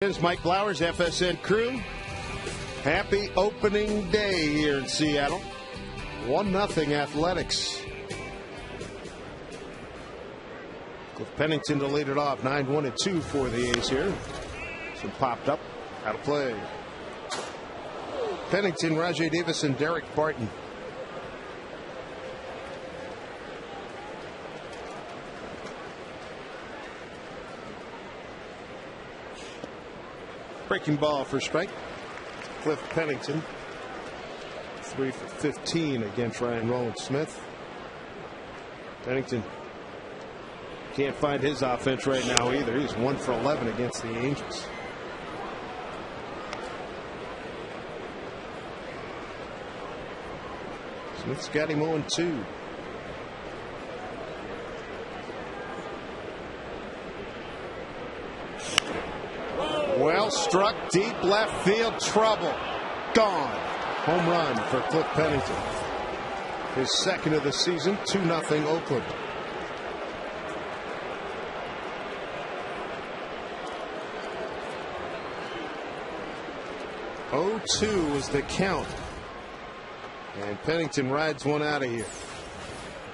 Here's Mike Blowers, FSN crew. Happy opening day here in Seattle. 1-0 Athletics. Cliff Pennington to lead it off. 9-1-2 for the A's here. Some popped up. Out of play. Pennington, Rajay Davis, and Derek Barton. Breaking ball for strike. Cliff Pennington. 3 for 15 against Ryan Rowland-Smith. Pennington can't find his offense right now either. He's 1 for 11 against the Angels. Smith's got him 0-2. Well struck, deep left field, trouble. Gone. Home run for Cliff Pennington. His second of the season, 2-0 Oakland. Oh-2 was the count. And Pennington rides one out of here.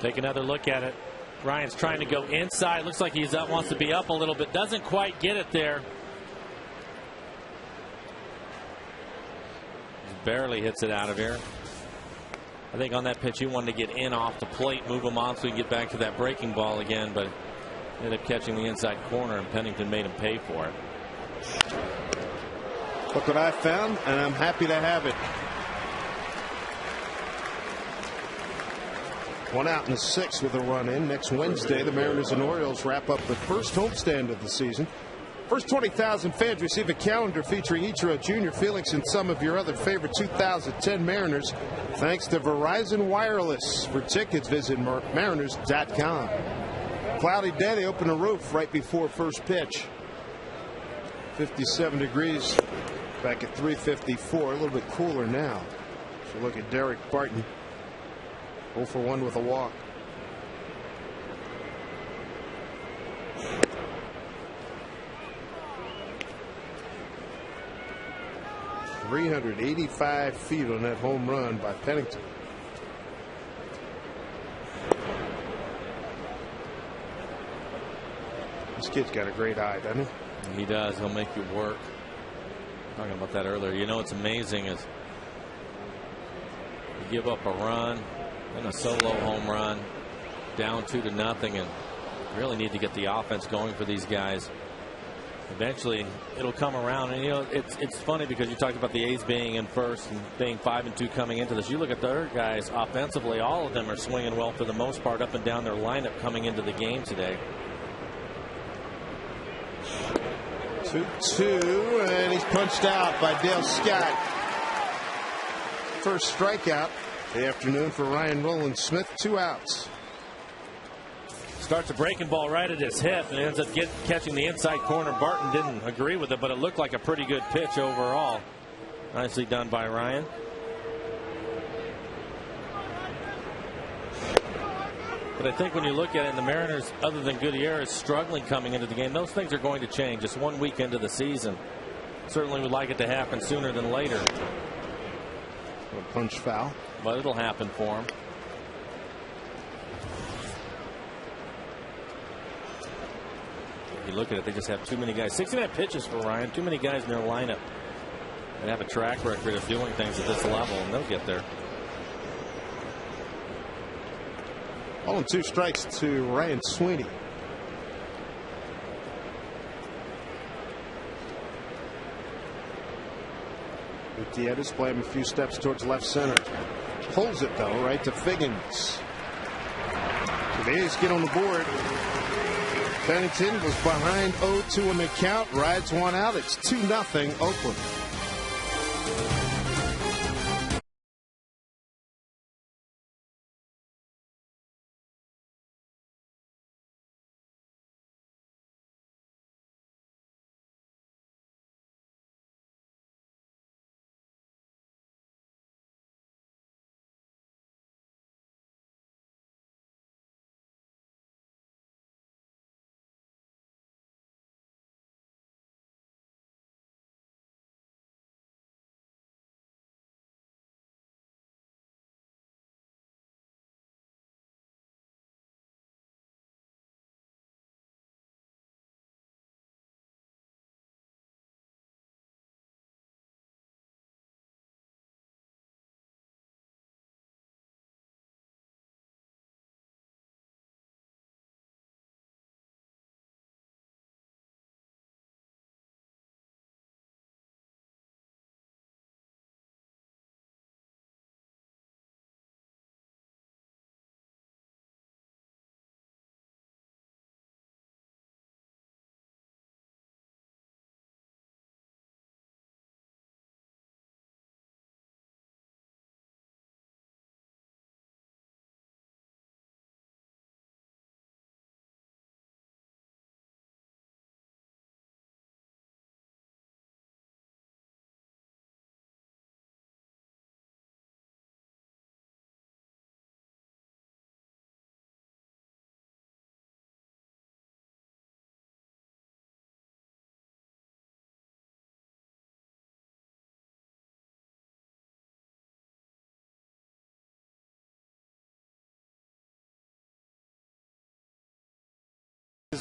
Take another look at it. Ryan's trying to go inside. Looks like he's up, wants to be up a little bit. Doesn't quite get it there. Barely hits it out of here. I think on that pitch he wanted to get in off the plate, move him on so he can get back to that breaking ball again, but ended up catching the inside corner, and Pennington made him pay for it.
Look what I found, and I'm happy to have it. 1 out in the 6th with a run in. Next Wednesday, the Mariners and Orioles wrap up the first homestand of the season. First 20,000 fans receive a calendar featuring Ichiro Jr., Felix, and some of your other favorite 2010 Mariners, thanks to Verizon Wireless. For tickets, visit mariners.com. Cloudy day, they open the roof right before first pitch. 57 degrees back at 3:54. A little bit cooler now. So look at Derek Barton. 0 for 1 with a walk. .385 feet on that home run by Pennington. This kid's got a great eye, doesn't he?
He does. He'll make you work. Talking about that earlier. You know what's amazing is you give up a run and a solo home run, down 2-0, and really need to get the offense going for these guys. Eventually it'll come around, and you know it's funny because you talked about the A's being in first and being 5-2 coming into this. You look at the other guys offensively, all of them are swinging well for the most part up and down their lineup coming into the game today.
2-2, and he's punched out by Dale Scott. First strikeout of the afternoon for Ryan Rowland-Smith. 2 outs.
Starts a breaking ball right at his hip and ends up catching the inside corner. Barton didn't agree with it, but it looked like a pretty good pitch overall. Nicely done by Ryan. But I think when you look at it, the Mariners, other than Gutierrez struggling coming into the game, those things are going to change. Just 1 week into the season. Certainly would like it to happen sooner than later.
A punch foul.
But it'll happen for him. You look at it, they just have too many guys. 69 pitches for Ryan. Too many guys in their lineup. They have a track record of doing things at this level, and they'll get there.
0-2 strikes to Ryan Sweeney. Gutierrez play him a few steps towards left center. Pulls it though right to Figgins. So the A's get on the board. Pennington was behind 0-2 in the count, rides one out. It's 2-0 Oakland.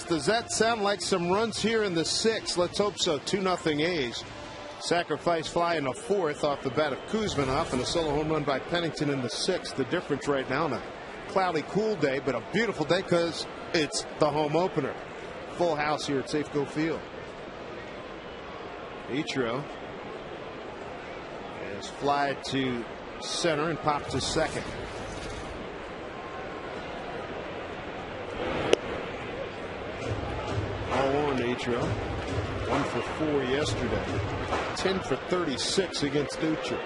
Does that sound like some runs here in the 6th? Let's hope so. 2-0 A's. Sacrifice fly in the 4th off the bat of Kuzminoff, and a solo home run by Pennington in the 6th. The difference right now on a cloudy, cool day, but a beautiful day because it's the home opener. Full house here at Safeco Field. Ichiro is fly to center and popped to second. All on Ichiro. 1 for 4 yesterday. 10 for 36 against Dutra.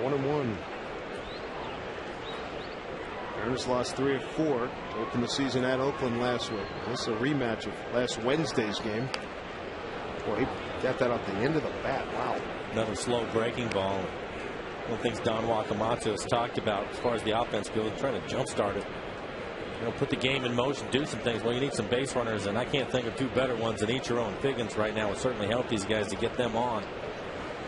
One and one. Mariners lost 3 of 4 to open the season at Oakland last week. This is a rematch of last Wednesday's game. Boy, he got that off the end of the bat. Wow.
Another slow breaking ball. One of the things Don Wakamatsu has talked about as far as the offense goes, trying to jumpstart it. You know, put the game in motion, do some things. Well, you need some base runners, and I can't think of 2 better ones than Ichiro and Figgins right now. Would certainly help these guys to get them on.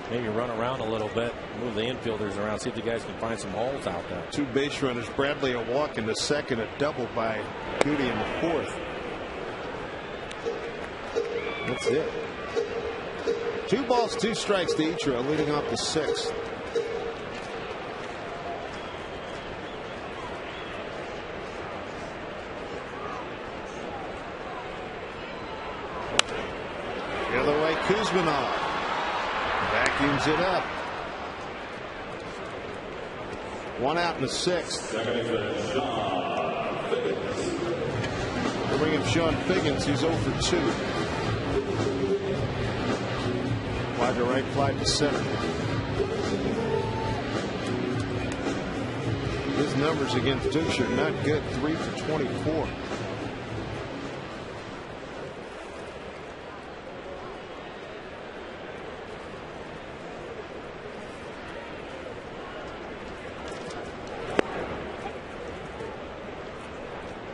Maybe run around a little bit, move the infielders around, see if the guys can find some holes out there.
2 base runners. Bradley a walk in the 2nd, a double by Goody in the 4th. That's it. 2 balls, 2 strikes to Ichiro, leading off the 6th. The other way, Kuzminoff vacuums it up. 1 out in the 6th. We'll bring up Sean Figgins. He's 0 for 2. Fly to right, fly to center. His numbers against Dukes are not good. 3 for 24.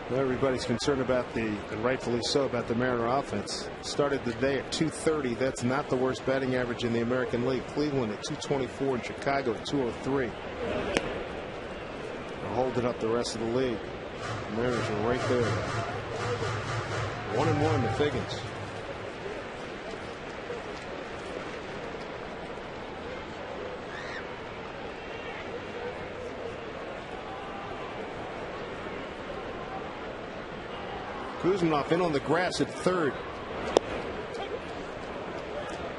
Everybody's concerned about and rightfully so, about the Mariner offense. Started the day at 230. That's not the worst batting average in the American League. Cleveland at 224 and Chicago at 203. They're holding up the rest of the league. The Mariners are right there. 1-1 to Figgins. Kuzminoff in on the grass at 3rd.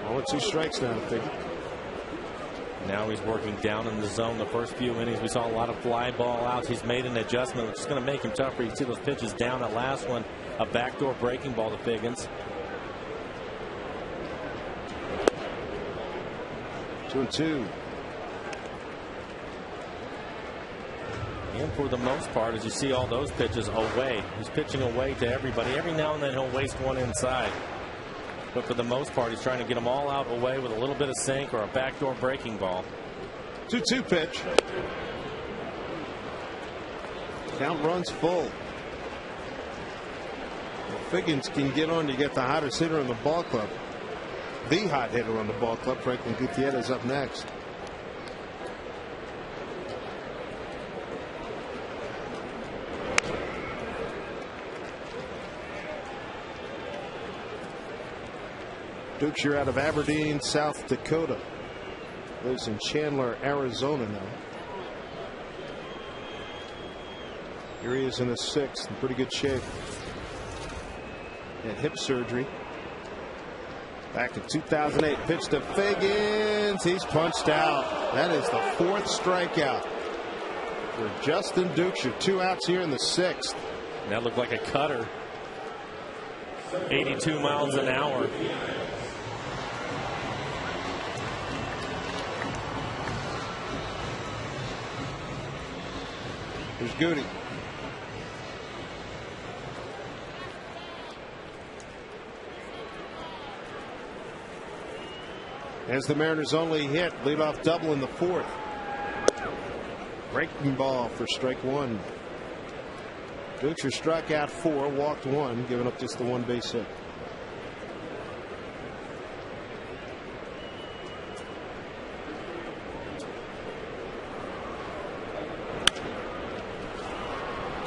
0-2 strikes now to Figgins.
Now he's working down in the zone. The first few innings, we saw a lot of fly ball outs. He's made an adjustment, which is going to make him tougher. You see those pitches down. That last one, a backdoor breaking ball to Figgins.
2-2.
And for the most part, as you see all those pitches away, he's pitching away to everybody. Every now and then he'll waste one inside. But for the most part, he's trying to get them all out away with a little bit of sink or a backdoor breaking ball.
2-2 pitch. Count runs full. Well, Figgins can get on to get the hottest hitter in the ball club. The hot hitter on the ball club. Franklin Gutierrez up next. Dukes, you're out of Aberdeen, South Dakota. Lives in Chandler, Arizona now. Here he is in his 6th, in pretty good shape. Had hip surgery back in 2008. Pitch to Figgins. He's punched out. That is the 4th strikeout for Justin Dukes. 2 outs here in the 6th.
And that looked like a cutter. 82 miles an hour.
Here's Goody. As the Mariners' only hit, leadoff double in the 4th. Breaking ball for strike 1. Dukes struck out 4, walked 1, giving up just the 1 base hit.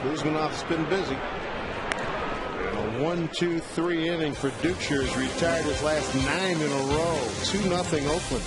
Kuzminov's been busy. And a 1-2-3 inning for Dukeshire. Has retired his last 9 in a row. 2-0 Oakland.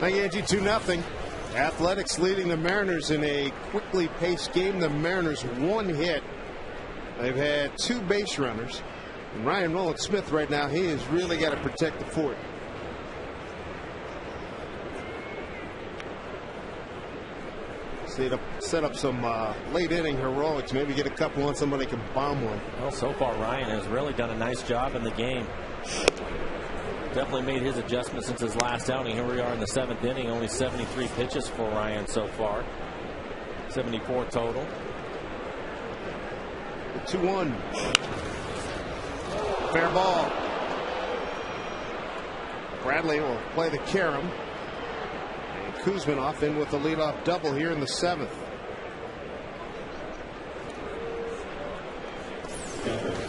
Yankee 2-0. Athletics leading the Mariners in a quickly paced game. The Mariners 1 hit. They've had 2 base runners. And Ryan Nolan-Smith right now, he has really got to protect the fort. Set up some late inning heroics. Maybe get a couple on somebody can bomb one.
Well, so far Ryan has really done a nice job in the game. Definitely made his adjustment since his last outing. Here we are in the 7th inning. Only 73 pitches for Ryan so far. 74 total.
2-1. Fair ball. Bradley will play the carom. And Kuzminov in with the leadoff double here in the 7th.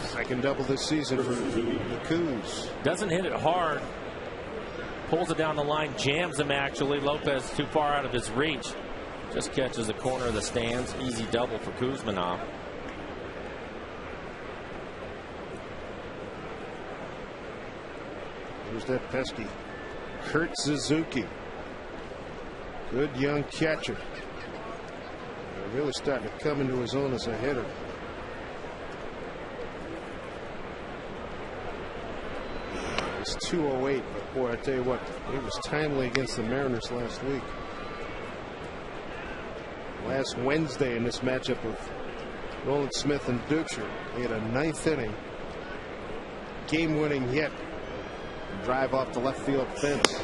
Second double this season for the Kuz.
Doesn't hit it hard. Pulls it down the line, jams him actually. Lopez too far out of his reach. Just catches the corner of the stands. Easy double for Kuzminov.
Here's that pesky Kurt Suzuki. Good young catcher. Really starting to come into his own as a hitter. It's 208, but boy, I tell you what, he was timely against the Mariners last week. Last Wednesday in this matchup of Nolan-Smith and Dukeshire, he had a 9th inning game-winning hit. Drive off the left field fence.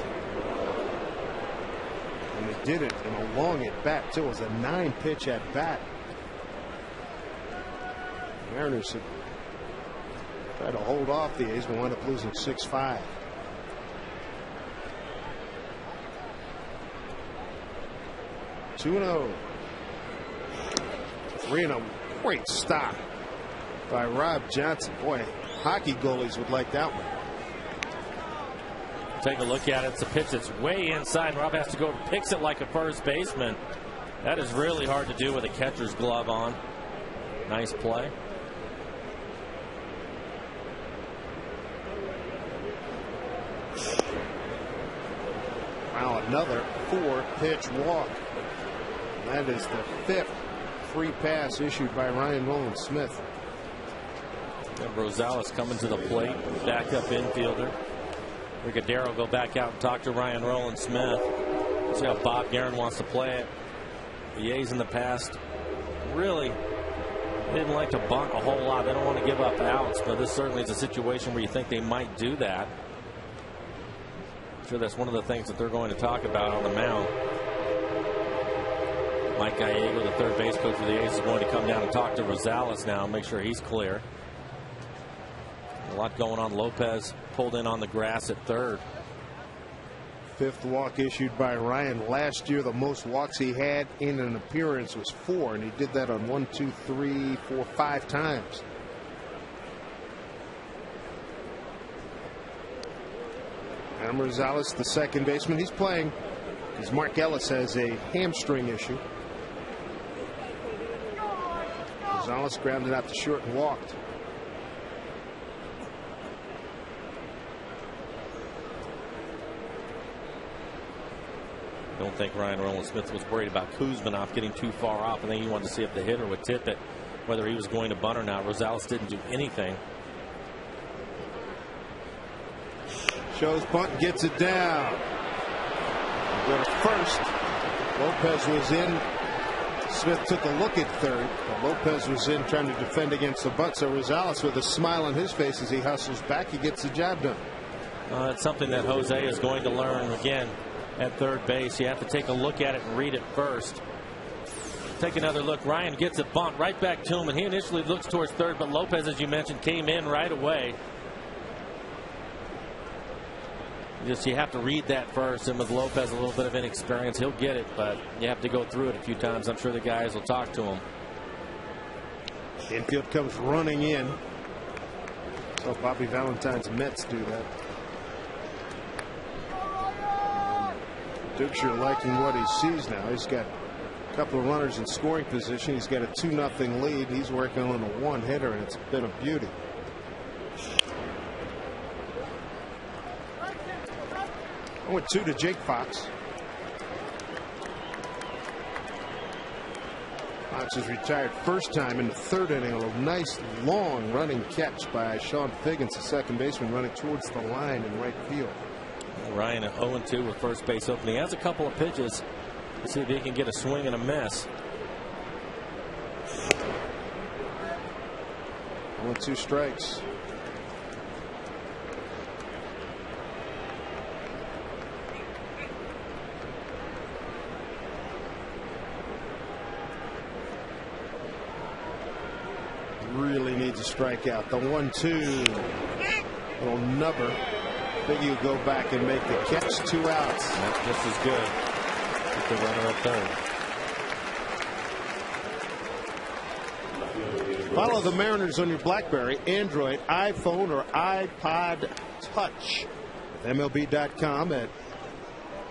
And they did it in a long at bat, too. It was a 9-pitch at bat. The Mariners had tried to hold off the A's, but wound up losing 6-5. Two and 0. 3-0. Great stop by Rob Johnson. Boy, hockey goalies would like that one.
Take a look at it. It's a pitch that's way inside. Rob has to go and picks it like a first baseman. That is really hard to do with a catcher's glove on. Nice play.
Wow, another 4-pitch walk. That is the 5th free pass issued by Ryan Nolan-Smith.
And Rosales coming to the plate. Backup infielder. Brigadero will go back out and talk to Ryan Rowland-Smith. See how Bob Guerin wants to play it. The A's in the past really didn't like to bunt a whole lot. They don't want to give up outs, but this certainly is a situation where you think they might do that. I'm sure that's one of the things that they're going to talk about on the mound. Mike Gallego, the third base coach for the A's, is going to come down and talk to Rosales now and make sure he's clear. A lot going on. Lopez pulled in on the grass at third.
5th walk issued by Ryan. Last year, the most walks he had in an appearance was 4, and he did that on 1, 2, 3, 4, 5 times. Adam Rosales, the second baseman, he's playing because Mark Ellis has a hamstring issue. Rosales grounded out to short and walked.
I don't think Ryan Rowland-Smith was worried about Kuzminoff getting too far off. I think he wanted to see if the hitter would tip it, whether he was going to bunt or not. Rosales didn't do anything.
Shows bunt, gets it down. Go to first. Lopez was in. Smith took a look at third. But Lopez was in trying to defend against the bunt. So Rosales, with a smile on his face as he hustles back, he gets the job done.
It's something that Jose is going to learn again at third base. You have to take a look at it and read it first. Take another look. Ryan gets a bunt right back to him, and he initially looks towards third, but Lopez, as you mentioned, came in right away. You have to read that first, and with Lopez a little bit of inexperience, he'll get it, but you have to go through it a few times. I'm sure the guys will talk to him.
Infield comes running in. So Bobby Valentine's Mets do that. Dukeshire liking what he sees now. He's got a couple of runners in scoring position. He's got a 2-0 lead. He's working on a 1-hitter, and it's been a beauty. With 2 to Jake Fox. Fox is retired first time in the 3rd inning. A nice long running catch by Sean Figgins, the second baseman, running towards the line in right field.
Ryan at 0-2 with first base open. He has a couple of pitches. Let's see if he can get a swing and a miss.
1-2 strikes. Really needs a strikeout. The 1-2. Little nubber. Biggie will go back and make the catch. 2 outs.
That's just as good. With the runner at third.
Follow the Mariners on your BlackBerry, Android, iPhone, or iPod Touch. MLB.com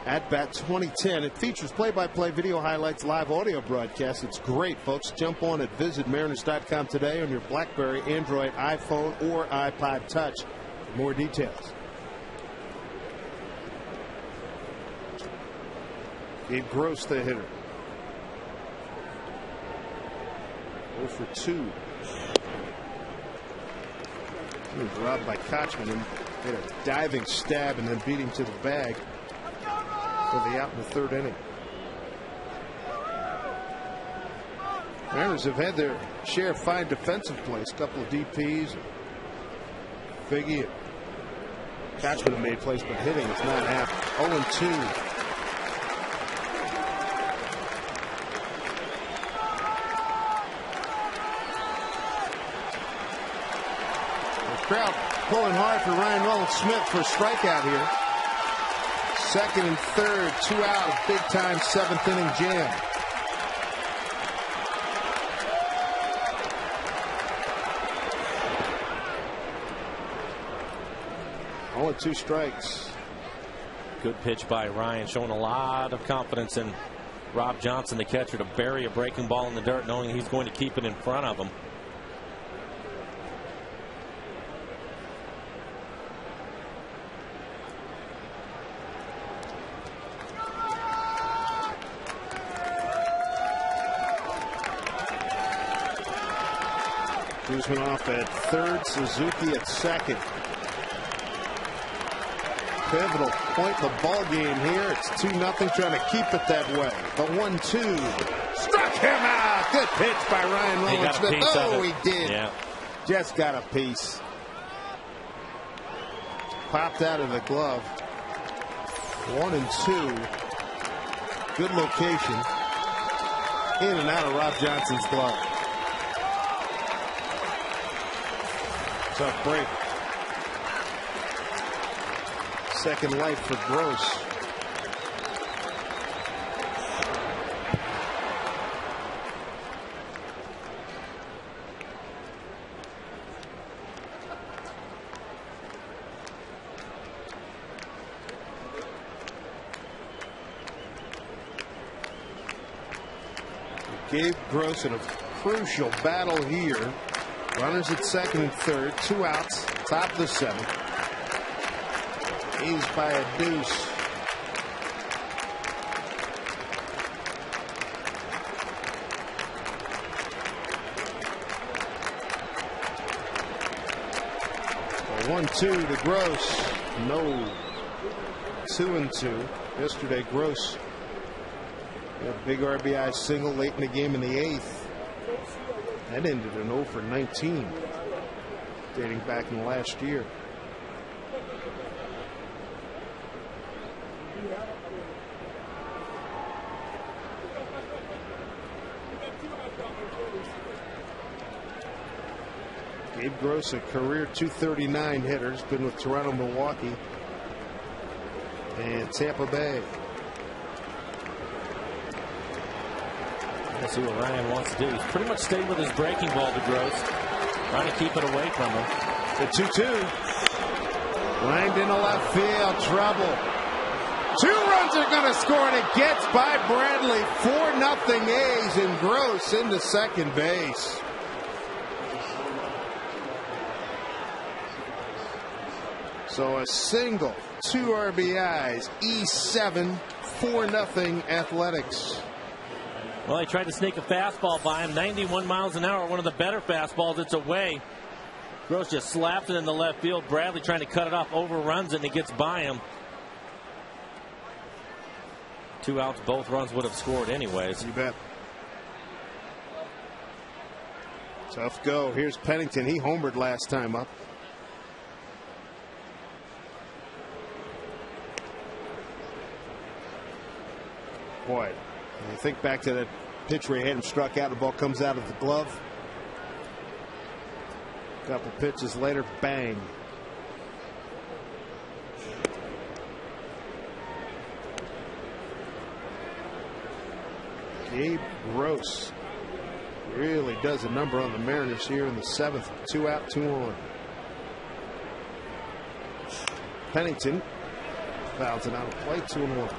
at Bat 2010. It features play-by-play video highlights, live audio broadcasts. It's great, folks. Jump on it. Visit Mariners.com today on your BlackBerry, Android, iPhone, or iPod Touch for more details. Gabe Gross, the hitter. 0 for 2. He was robbed by Kochman and made a diving stab and then beat him to the bag for the out in the 3rd inning. Mariners have had their share of fine defensive plays. A couple of DPs. Figgy and Kochman have made plays, but hitting is not happening. 0-2. Crowd pulling hard for Ryan Rowland-Smith for a strikeout here. 2nd and 3rd, 2 out, a big time 7th inning jam. Only 2 strikes.
Good pitch by Ryan, showing a lot of confidence in Rob Johnson, the catcher, to bury a breaking ball in the dirt, knowing he's going to keep it in front of him.
Kuzminoff at 3rd, Suzuki at 2nd. pivotal point in the ball game here. It's 2-0, trying to keep it that way. The 1-2 struck him out. Good pitch by Ryan Lowen-Smith. Oh, he did.
Yeah.
Just got a piece. Popped out of the glove. 1-2. Good location. In and out of Rob Johnson's glove. Tough break. Second life for Gross. Gabe Gross in a crucial battle here. Runners at second and third, 2 outs, top of the 7th. He's by a deuce. A 1-2 to Gross. No. 2-2. Yesterday, Gross had a big RBI single late in the game in the 8th. That ended an 0 for 19, dating back in last year. Gabe Gross, a career .239 hitter, has been with Toronto, Milwaukee, and Tampa Bay.
Let's see what Ryan wants to do. He's pretty much stayed with his breaking ball to Gross, trying to keep it away from him.
The 2-2. Langdon to left field. Trouble. 2 runs are going to score, and it gets by Bradley. 4-0 A's, and Gross into second base. So a single, 2 RBIs, E7, 4-0 Athletics.
Well, he tried to sneak a fastball by him. 91 miles an hour, one of the better fastballs. It's away. Gross just slaps it in the left field. Bradley trying to cut it off, overruns it, and he gets by him. 2 outs, both runs would have scored anyways.
You bet. Tough go. Here's Pennington. He homered last time up. Boy, you think back to that pitch where he had him struck out, the ball comes out of the glove. A couple pitches later, bang. Gabe Gross really does a number on the Mariners here in the 7th. 2 out, 2 on. Pennington fouls it out of play, 2-1.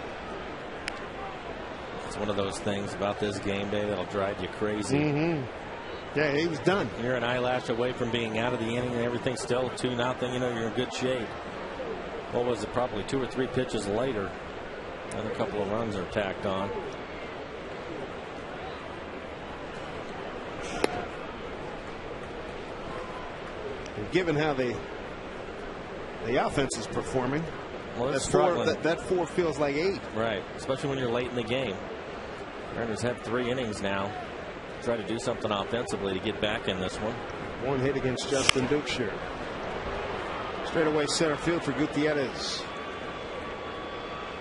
It's one of those things about this game day that'll drive you crazy.
Yeah, he was done.
You're an eyelash away from being out of the inning and everything, still 2-0. You know you're in good shape. What was it? Probably 2 or 3 pitches later, and a couple of runs are tacked on.
And given how the offense is performing,
well,
that 4 feels like 8.
Right, especially when you're late in the game. Mariners have 3 innings now. Try to do something offensively to get back in this one.
1 hit against Justin Dukeshire. Straight away center field for Gutierrez.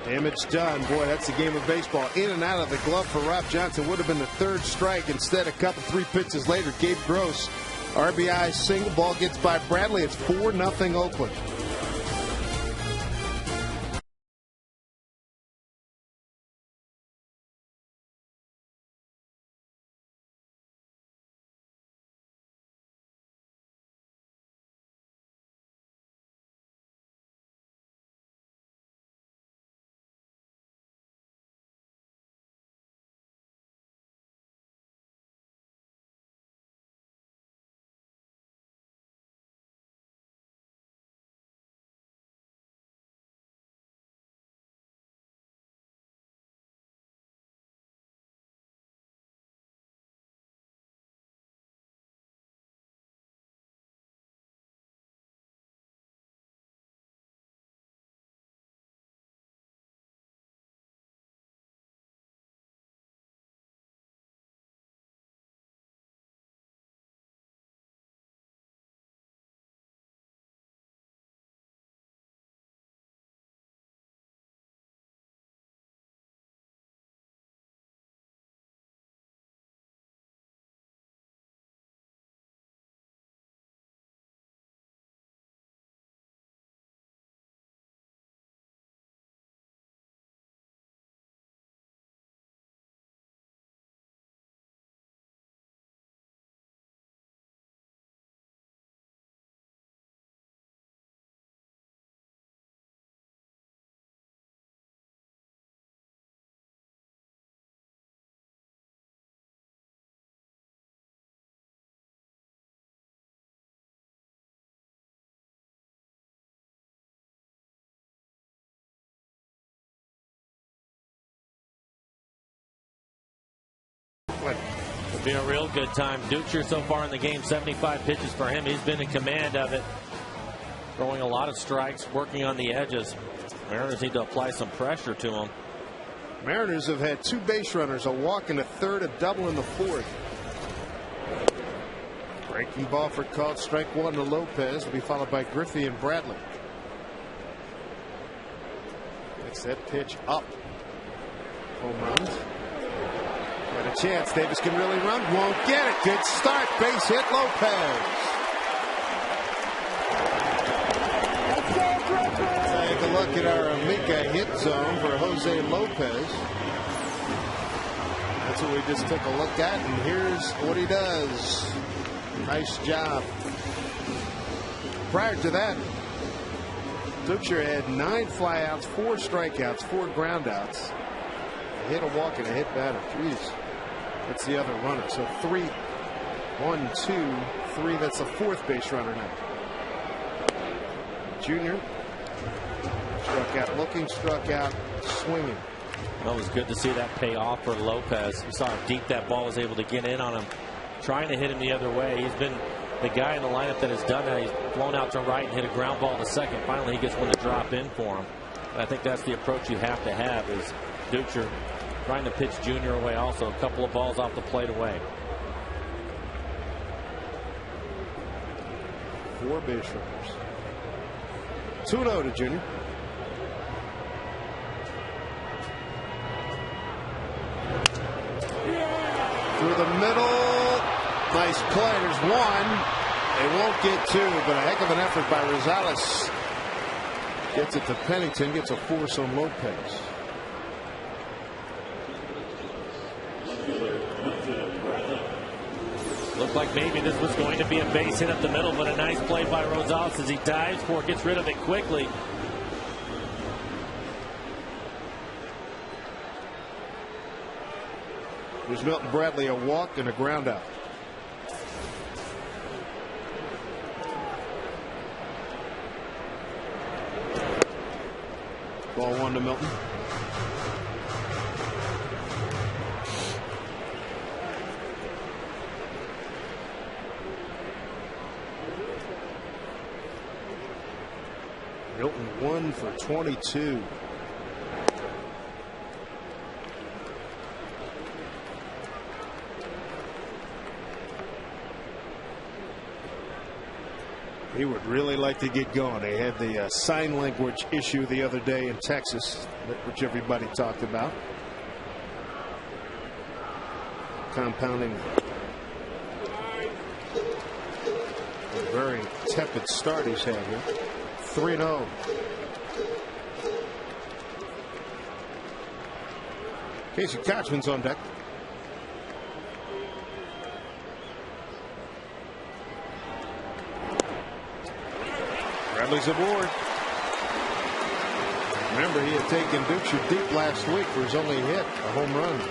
Damage done. Boy, that's a game of baseball. In and out of the glove for Rob Johnson. Would have been the 3rd strike. Instead, a couple 3 pitches later, Gabe Gross, RBI single, ball gets by Bradley. It's 4-0 Oakland. Franklin.
It'll be a real good time. Ducher so far in the game, 75 pitches for him. He's been in command of it. Throwing a lot of strikes, working on the edges. Mariners need to apply some pressure to him.
Mariners have had 2 base runners, a walk in the 3rd, a double in the 4th. Breaking ball for called strike 1 to Lopez, will be followed by Griffey and Bradley. Gets that pitch up. Home runs. Got a chance. Davis can really run. Won't get it. Good start. Base hit. Lopez. Take a look at our Amica hit zone for Jose Lopez. That's what we just took a look at, and here's what he does. Nice job. Prior to that, Ducher had 9 flyouts, 4 strikeouts, 4 groundouts. A hit, a walk, and a hit batter. Jeez. That's the other runner. So 3, 1, 2, 3. That's the 4th base runner now. Junior struck out looking, struck out swinging.
Well, it was good to see that pay off for Lopez. You saw how deep that ball was able to get in on him, trying to hit him the other way. He's been the guy in the lineup that has done that. He's flown out to right and hit a ground ball to second. Finally, he gets one to drop in for him. And I think that's the approach you have to have, is Ducher trying to pitch Junior away also. A couple of balls off the plate away.
4 base runners. 2-0 to Junior. Through the middle. Nice play. There's 1. They won't get 2, but a heck of an effort by Rosales. Gets it to Pennington. Gets a force on Lopez.
Looked like maybe this was going to be a base hit up the middle, but a nice play by Rosales as he dives for it, gets rid of it quickly.
There's Milton Bradley, a walk and a ground out. Ball 1 to Milton. Milton 1 for 22. He would really like to get going. They had the sign language issue the other day in Texas, which everybody talked about. Compounding a very tepid start he's had here. 3-0. Casey Kochman's on deck. Bradley's aboard. Remember, he had taken Ducher deep last week for his only hit, a home run.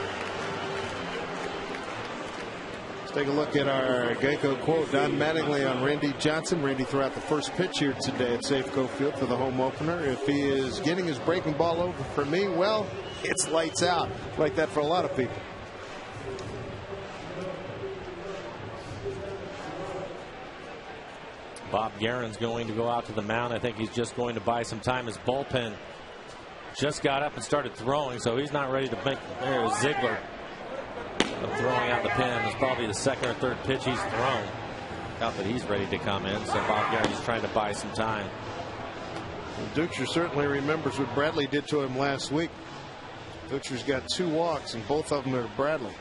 Let's take a look at our Geico quote. Don Mattingly on Randy Johnson. Randy threw out the first pitch here today at Safeco Field for the home opener. If he is getting his breaking ball over for me, well, it's lights out. Like that for a lot of people.
Bob Guerin's going to go out to the mound. I think he's just going to buy some time. His bullpen just got up and started throwing, so he's not ready to make. There's Ziegler throwing out the pen. It's probably the 2nd or 3rd pitch he's thrown. Not that he's ready to come in, so Bob Guerin's trying to buy some time.
Well, Ducher certainly remembers what Bradley did to him last week. Ducher's got 2 walks, and both of them are to Bradley.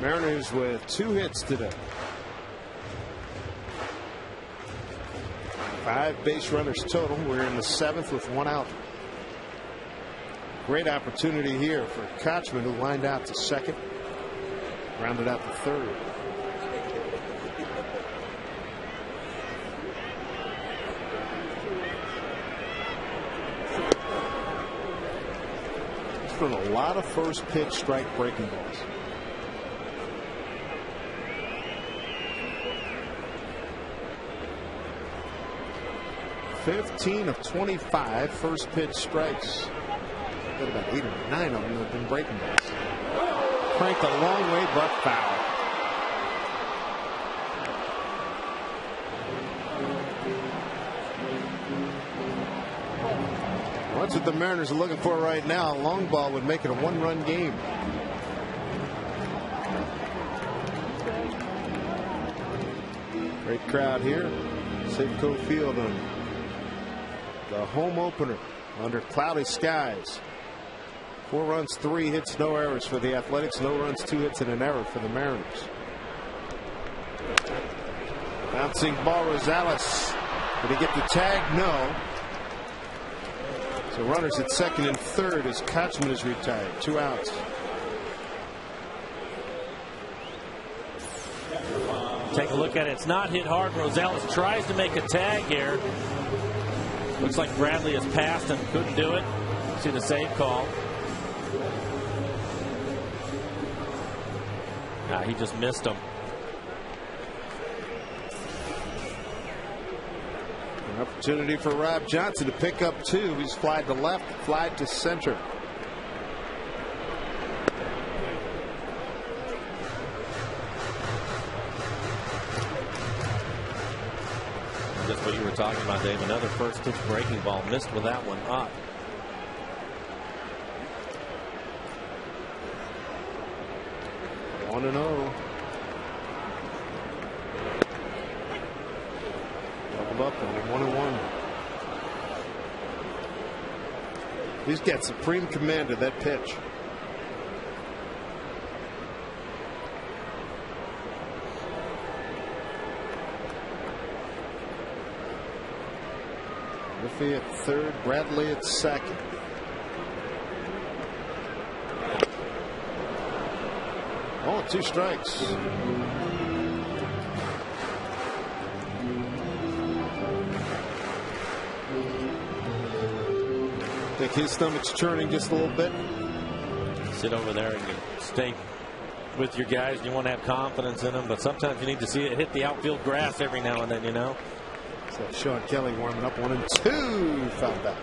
Mariners with 2 hits today. 5 base runners total. We're in the 7th with 1 out. Great opportunity here for Kochman, who lined out to 2nd, rounded out to 3rd. He's thrown a lot of first pitch strike breaking balls. 15 of 25 first pitch strikes. Got about 8 or 9 of them have been breaking balls. Cranked a long way, but foul. Well, that's what the Mariners are looking for right now. A long ball would make it a 1-run game. Great crowd here. Safeco Field on the home opener under cloudy skies. 4 runs, 3 hits, no errors for the Athletics. No runs, 2 hits, and an error for the Mariners. Bouncing ball, Rosales. Did he get the tag? No. So runners at second and third as Kochman is retired. 2 outs.
Take a look at it. It's not hit hard. Rosales tries to make a tag here. Looks like Bradley has passed and couldn't do it. See the save call. He just missed him.
An opportunity for Rob Johnson to pick up 2. He's flied to left, flied to center.
Just what you were talking about, Dave. Another first pitch breaking ball. Missed with that one up.
One and 0. Doubled up and 1-1. He's got supreme command of that pitch. Murphy at third, Bradley at second. Oh, 2 strikes. Think his stomach's churning just a little bit.
Sit over there and stay with your guys. You want to have confidence in them, but sometimes you need to see it hit the outfield grass every now and then, you know.
So Sean Kelly warming up 1 and 2. Fouled out.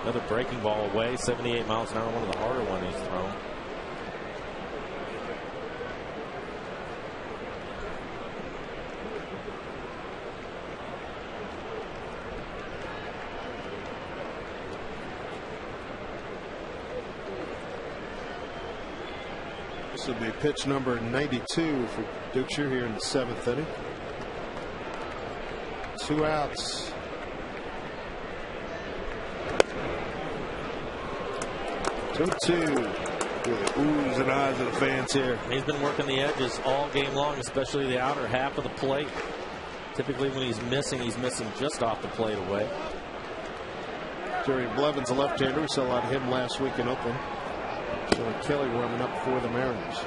Another breaking ball away, 78 miles an hour, one of the harder ones he's thrown.
This will be pitch number 92 for Dukeshire here in the 7th inning. 2 outs. Two. The oohs and ahs of the fans here.
He's been working the edges all game long, especially the outer half of the plate. Typically when he's missing just off the plate away.
Jerry Blevins, a left-hander. We saw a lot of him last week in Oakland. Sean Kelly warming up for the Mariners.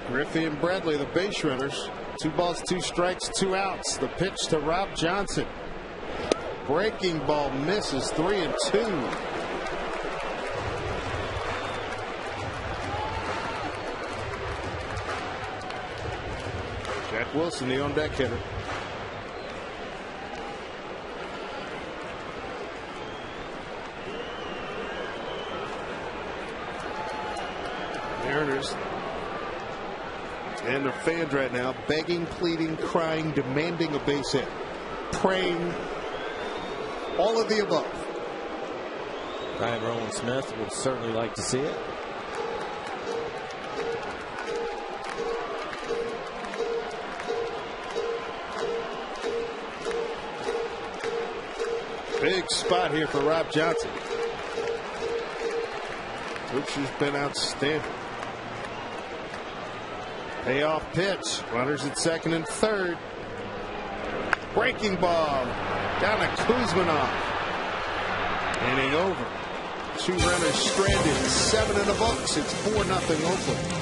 Griffey and Bradley, the base runners. 2 balls, 2 strikes, 2 outs. The pitch to Rob Johnson. Breaking ball misses. 3 and 2. Jack Wilson, the on deck hitter. Mariners and their fans right now begging, pleading, crying, demanding a base hit, praying, all of the above.
Ryan Rowan Smith would certainly like to see it.
Big spot here for Rob Johnson. Brookshire's been outstanding. Payoff pitch. Runners at second and third. Breaking ball down to Kuzmanov. Inning over. 2 runners stranded. 7 in the books. It's 4-0 Oakland.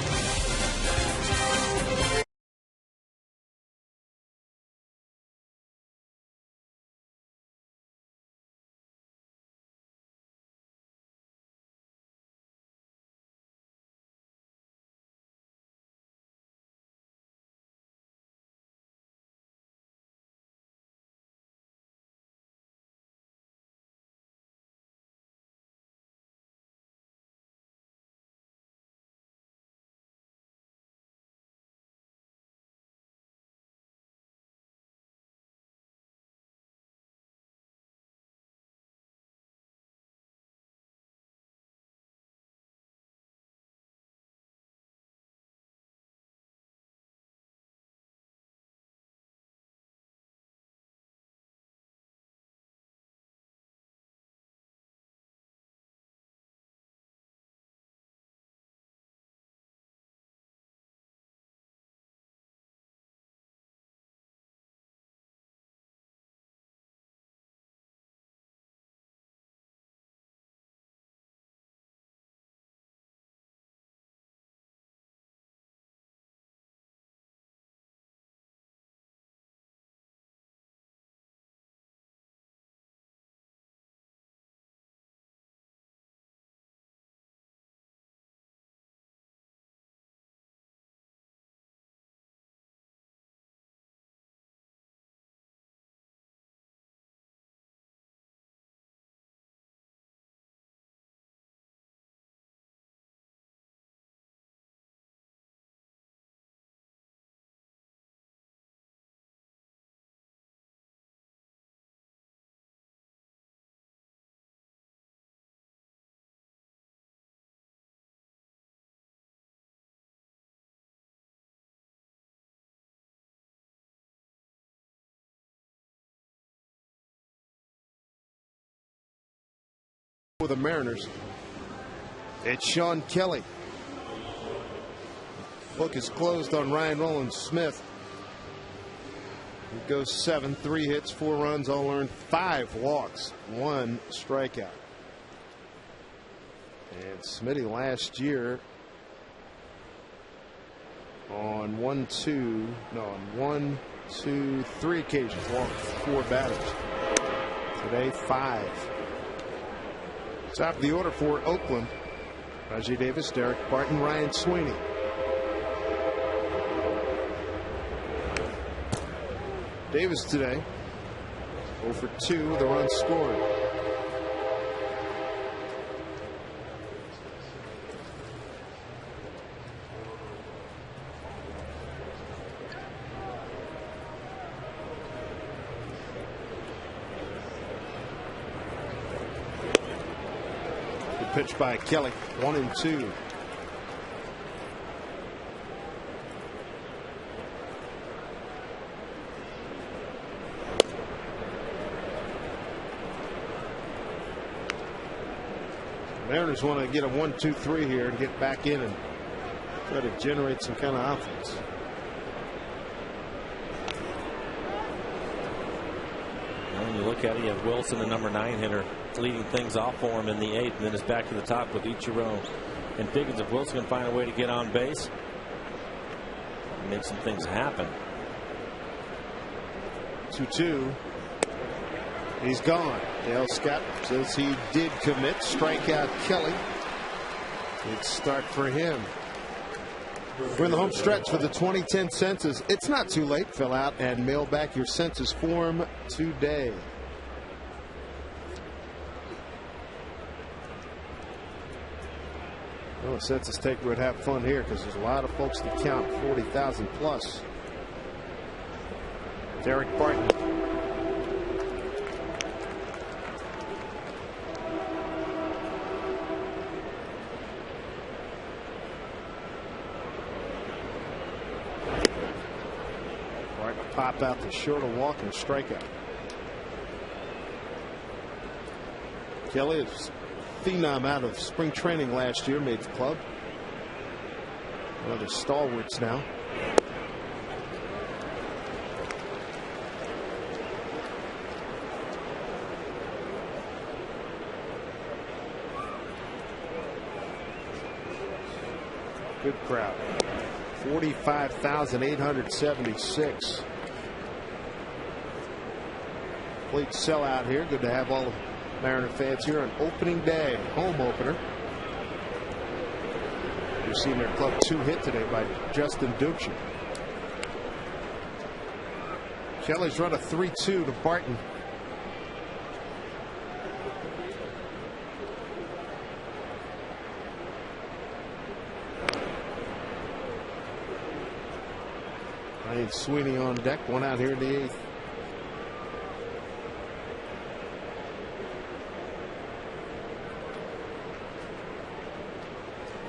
For the Mariners, it's Sean Kelly. Book is closed on Ryan Rollins-Smith. He goes 7, 3 hits, 4 runs, all earned, 5 walks, 1 strikeout. And Smitty last year on 1, 2, 3 occasions walked 4 batters. Today 5. Top of the order for Oakland: Rajai Davis, Derek Barton, Ryan Sweeney. Davis today 0 for 2 with a run scored. Good pitch by Kelly. 1 and 2. Mariners want to get a 1-2-3 here and get back in and try to generate some kind of offense.
When you look at it, you have Wilson, the number 9 hitter, leading things off for him in the 8th, and then it's back to the top with Ichiro and Pickens. If Wilson can find a way to get on base, make some things happen.
2-2. He's gone. Dale Scott says he did commit. Strikeout Kelly. Good start for him. We're in the home stretch for the 2010 census. It's not too late. Fill out and mail back your census form today. Well, the census taker would have fun here because there's a lot of folks to count. 40,000 plus. Derek Barton. Pop out to short, a walk and a strikeout. Kelly is phenom out of spring training last year, made the club. One of the stalwarts now. Good crowd. 45,876. Complete sellout here. Good to have all the Mariner fans here on opening day, home opener. We've seen their club 2 hit today by Justin Ducci. Kelly's run a 3-2 to Barton. Ryan Sweeney on deck, 1 out here in the 8th.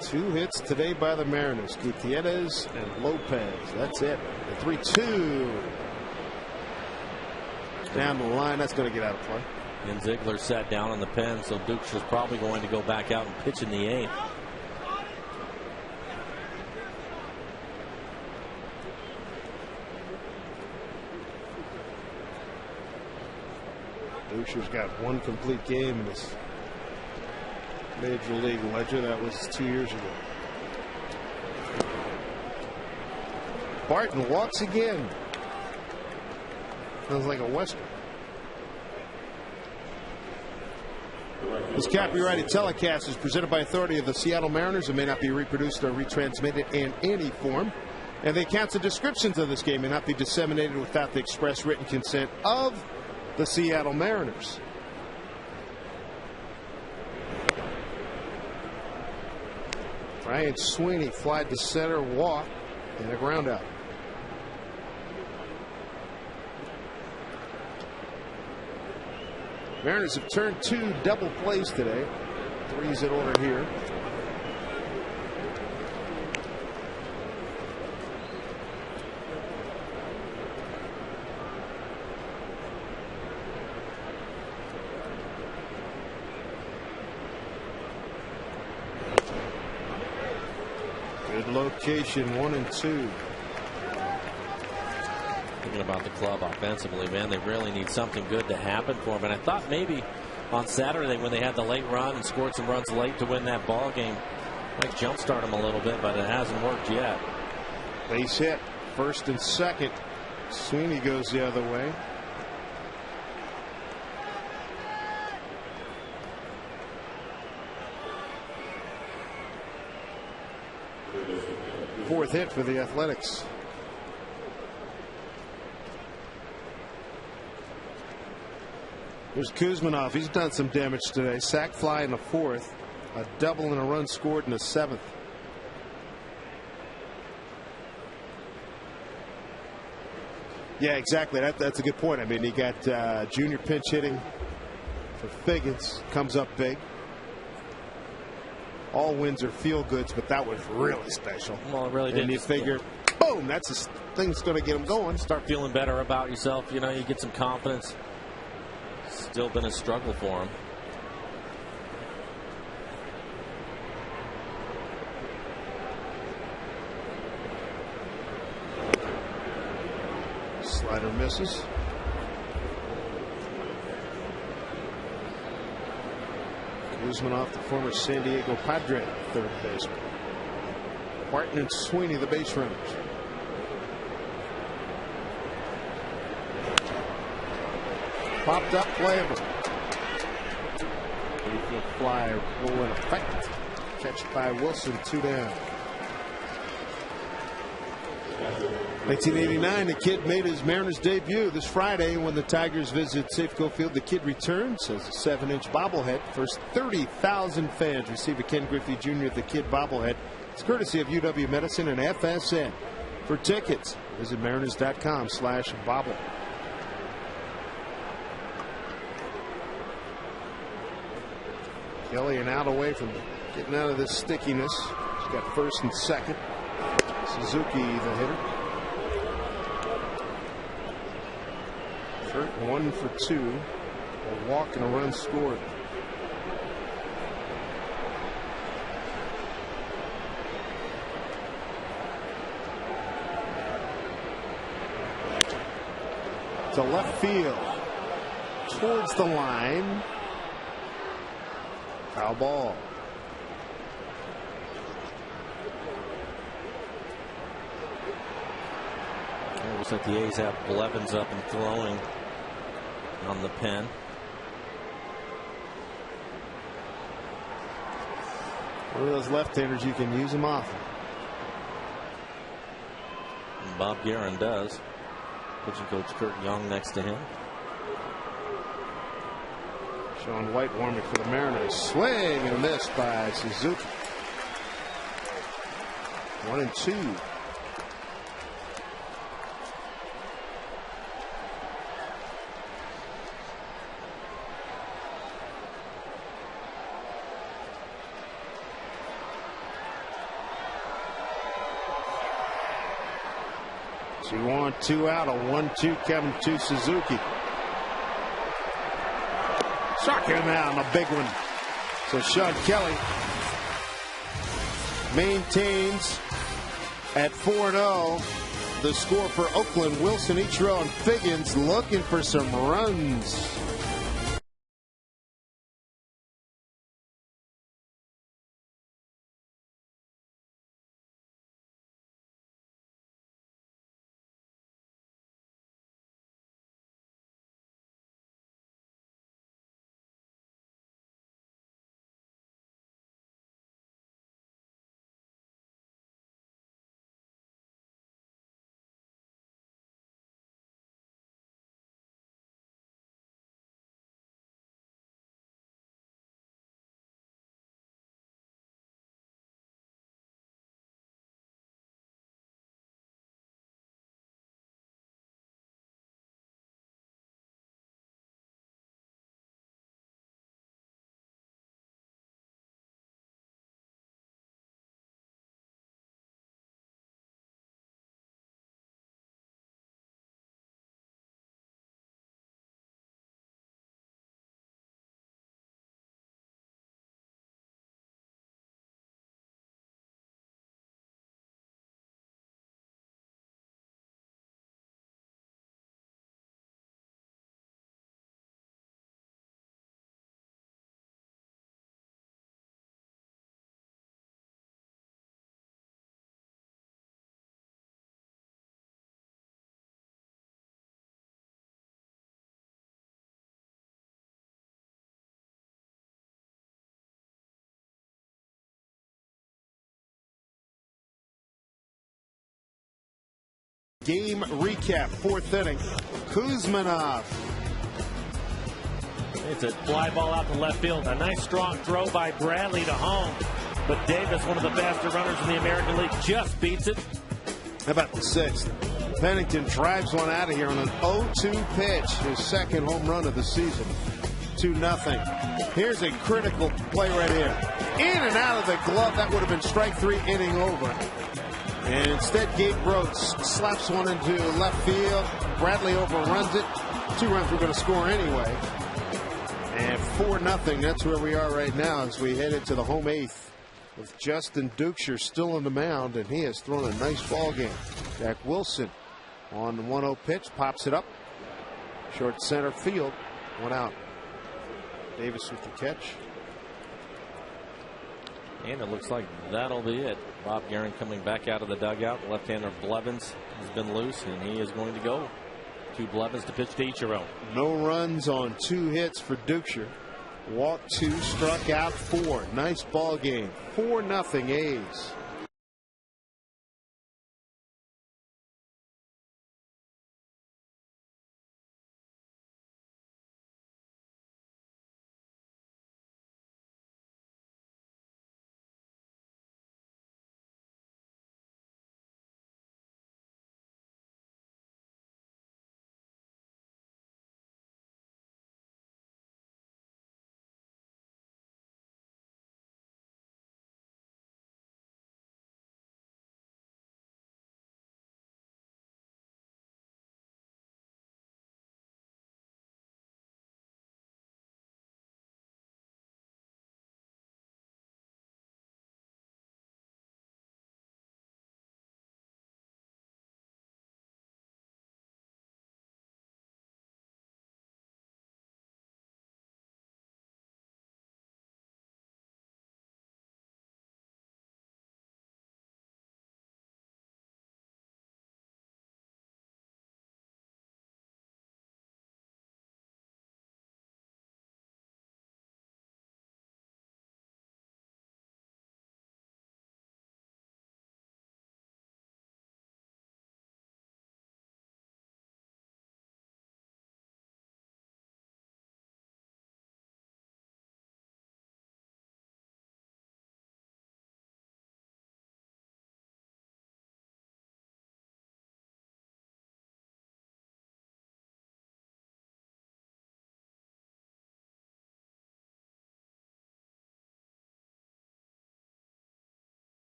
Two hits today by the Mariners. Gutierrez and Lopez. That's it. The 3-2. Down the line. That's going to get out of play.
And Ziegler sat down on the pen, so Dukes is probably going to go back out and pitch in the 8th.
Dukes got 1 complete game in this Major League ledger. That was 2 years ago. Barton walks again. Sounds like a Western. This copyrighted telecast is presented by authority of the Seattle Mariners and may not be reproduced or retransmitted in any form. And the accounts and descriptions of this game may not be disseminated without the express written consent of the Seattle Mariners. Ryan Sweeney flied to center, walk, and a ground out. Mariners have turned 2 double plays today. 3's in order here. Good location, 1 and 2.
Thinking about the club offensively, man, they really need something good to happen for them. And I thought maybe on Saturday when they had the late run and scored some runs late to win that ball game, might jumpstart them a little bit, but it hasn't worked yet.
Base hit, 1st and 2nd. Sweeney goes the other way. Fourth hit for the Athletics. Here's Kuzmanov. He's done some damage today. Sac fly in the 4th. A double and a run scored in the 7th. Yeah, exactly. That's a good point. I mean, he got junior pinch hitting for Figgins. Comes up big. All wins are feel goods, but that was really special.
Well, it really did.
And you figure, boom, that's the thing that's going to get him going.
Start feeling better about yourself. You know, you get some confidence. Still been a struggle for him.
Slider misses. Kuzmanov, the former San Diego Padre, third baseman. Barton and Sweeney, the base runners. Popped up, playable. 8-foot fly will in effect. Catch by Wilson, 2 down. 1989, the kid made his Mariners debut this Friday when the Tigers visit Safeco Field. The kid returns as a 7-inch bobblehead. First 30,000 fans receive a Ken Griffey Jr. The Kid bobblehead. It's courtesy of UW Medicine and FSN. For tickets, visit mariners.com/bobble. Kelly an out away from getting out of this stickiness. He's got 1st and 2nd. Suzuki the hitter. 1 for 2. A walk and a run scored. To left field. Towards the line. Foul ball.
It looks like the A's have Blevins up and throwing on the pen.
One of those left-handers, you can use them often.
And Bob Guerin does. Pitching coach Kurt Young next to him.
Sean White warming for the Mariners. Swing and a miss by Suzuki. 1 and 2. So 1, 2 out. A 1-2 coming to Suzuki. Struck him out on a big one. So Sean Kelly maintains at 4-0 the score for Oakland. Wilson, Ichiro, and Figgins looking for some runs. Game recap, 4th inning. Kuzmanov.
It's a fly ball out to left field. A nice strong throw by Bradley to home. But Davis, one of the faster runners in the American League, just beats it.
How about the 6th? Pennington drives one out of here on an 0-2 pitch. His 2nd home run of the season. 2-0. Here's a critical play right here. In and out of the glove. That would have been strike 3, inning over. And instead, Gabe Rhodes slaps one into left field. Bradley overruns it. 2 runs we're going to score anyway. And 4-0. That's where we are right now as we head into the home 8th. With Justin Dukeshire still on the mound, and he has thrown a nice ball game. Jack Wilson on the 1-0 pitch, pops it up. Short center field, 1 out. Davis with the catch.
And it looks like that'll be it. Bob Guerin coming back out of the dugout. Left-hander Blevins has been loose, and he is going to go to Blevins to pitch to Ichiro.
No runs on 2 hits for Dukeshire. Walked 2, struck out 4. Nice ball game. 4-0 A's.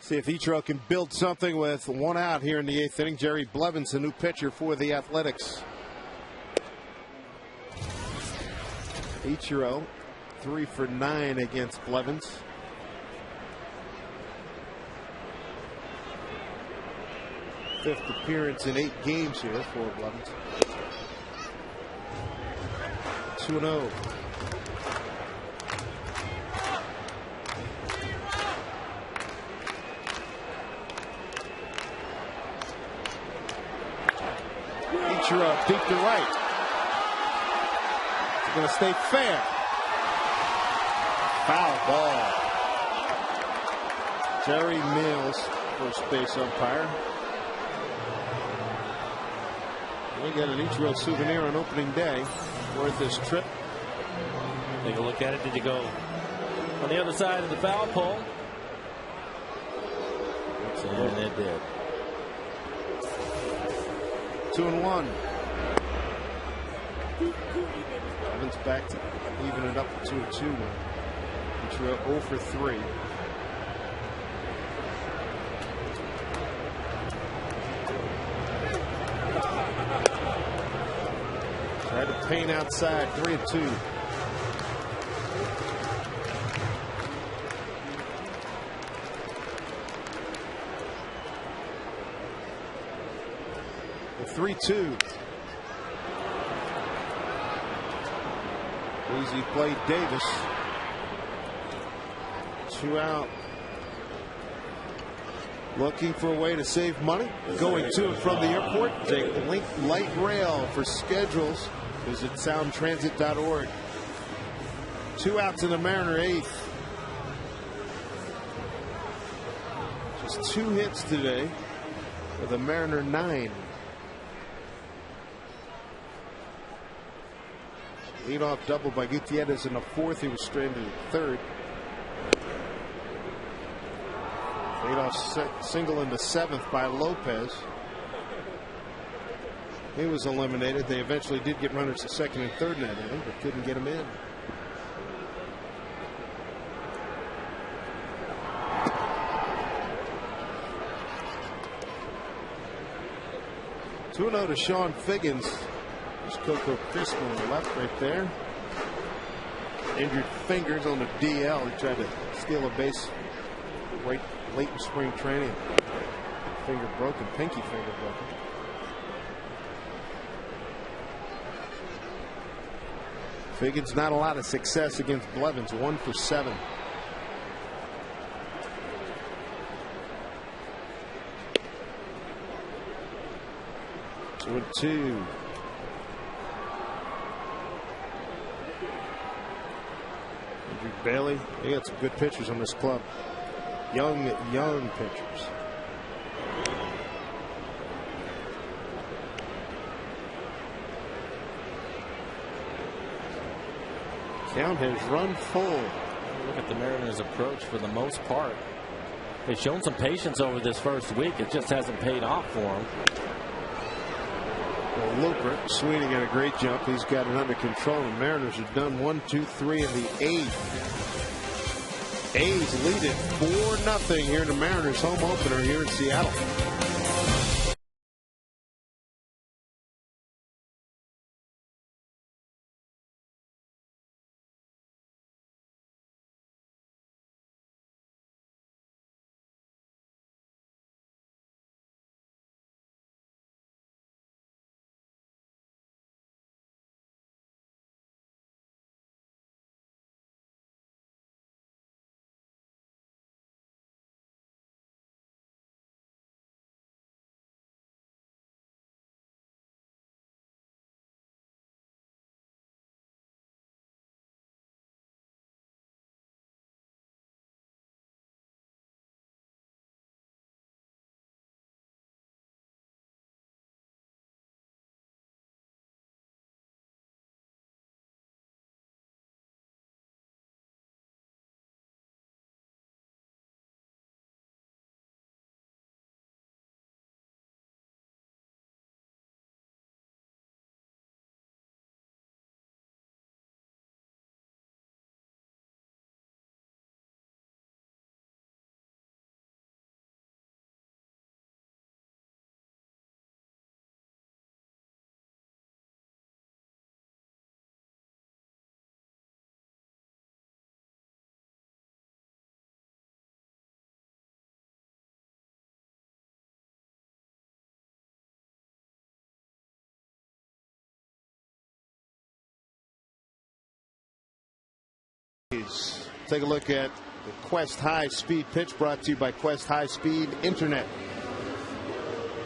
See if Ichiro can build something with 1 out here in the 8th inning. Jerry Blevins, the new pitcher for the Athletics. Ichiro, 3 for 9 against Blevins. Fifth appearance in 8 games here for Blevins. 2-0. Ichiro deep to right. It's going to stay fair. Foul ball. Jerry Mills, first base umpire. We got an Ichiro souvenir on opening day. Worth this trip.
Take a look at it. Did you go on the other side of the foul pole? And it did.
2-1. Evans back to even it up to 2-2. Ichiro 0 for 3. Tried to paint outside. 3-2. 3-2. Easy play, Davis. 2 out. Looking for a way to save money. Going to and from the airport. Take light rail for schedules. Visit soundtransit.org. 2 outs in the Mariner 8th. Just 2 hits today for the Mariner 9. Leadoff double by Gutierrez in the 4th. He was stranded at 3rd. Leadoff single in the 7th by Lopez. He was eliminated. They eventually did get runners to 2nd and 3rd in that inning, but couldn't get him in. Two-0 to Sean Figgins. There's Coco Crisp on the left right there. Injured fingers on the DL. He tried to steal a base right late in spring training. Finger broken, pinky finger broken. Figgins not a lot of success against Blevins. 1 for 7. With 2. Andrew Bailey. They got some good pitchers on this club. Young pitchers. Count has run full.
Look at the Mariners' approach for the most part. They've shown some patience over this first week. It just hasn't paid off for them.
Well, Looper swinging at a great jump. He's got it under control. The Mariners have done 1, 2, 3 in the 8th. A's lead it 4-0 here in the Mariners home opener here in Seattle. Take a look at the Quest High Speed pitch brought to you by Quest High Speed Internet.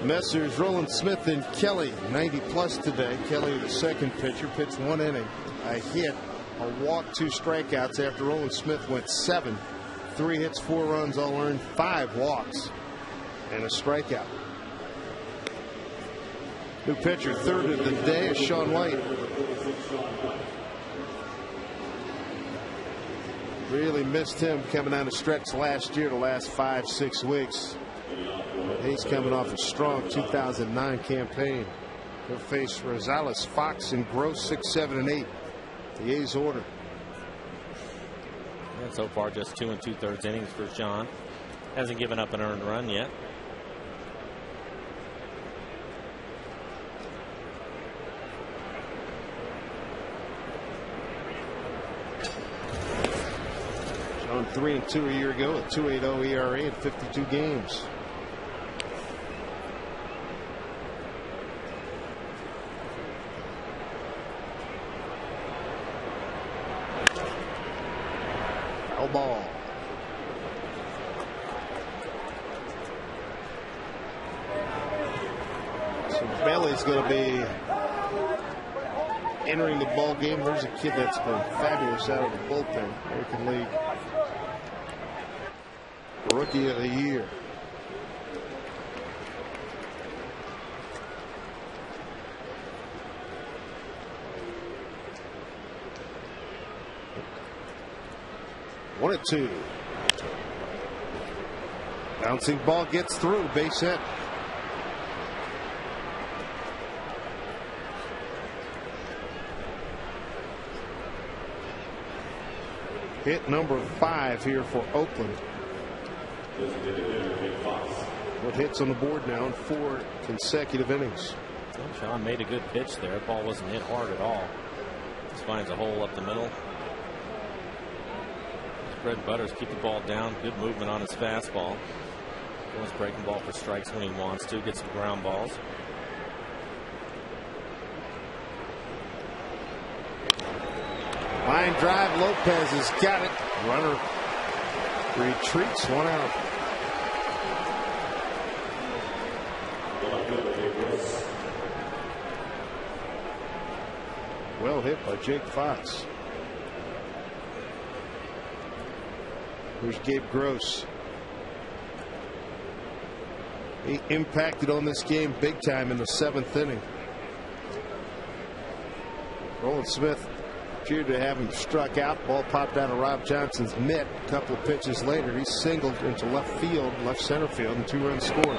Messrs. Roland Smith and Kelly 90+ today. Kelly, the second pitcher, pitched 1 inning, a hit, a walk, 2 strikeouts after Roland Smith went 7. 3 hits, 4 runs, all earned, 5 walks, and a strikeout. New pitcher, third of the day, is Sean White. Really missed him coming down the stretch last year, the last 5-6 weeks. But he's coming off a strong 2009 campaign. He'll face Rosales, Fox, and Gross 6, 7, and 8. The A's order.
And so far, just 2 2/3 innings for Sean. Hasn't given up an earned run yet.
On 3-2 a year ago, a 2.80 ERA in 52 games. ball. So Bailey's going to be entering the ball game. There's a kid that's been fabulous out of the bullpen. American League Rookie of the Year. One and two. Bouncing ball gets through. Base hit. Hit number 5 here for Oakland. What hits on the board now in 4 consecutive innings.
Well, Sean made a good pitch there. The ball wasn't hit hard at all. Just finds a hole up the middle. Bread and butters keep the ball down. Good movement on his fastball. Goes breaking ball for strikes when he wants to. Gets some ground balls.
Line drive. Lopez has got it. Runner retreats. 1 out. Well hit by Jake Fox. Here's Gabe Gross. He impacted on this game big time in the 7th inning. Roland Smith appeared to have him struck out. Ball popped out of Rob Johnson's mitt. A couple of pitches later, he singled into left field, left center field, and 2 runs scored.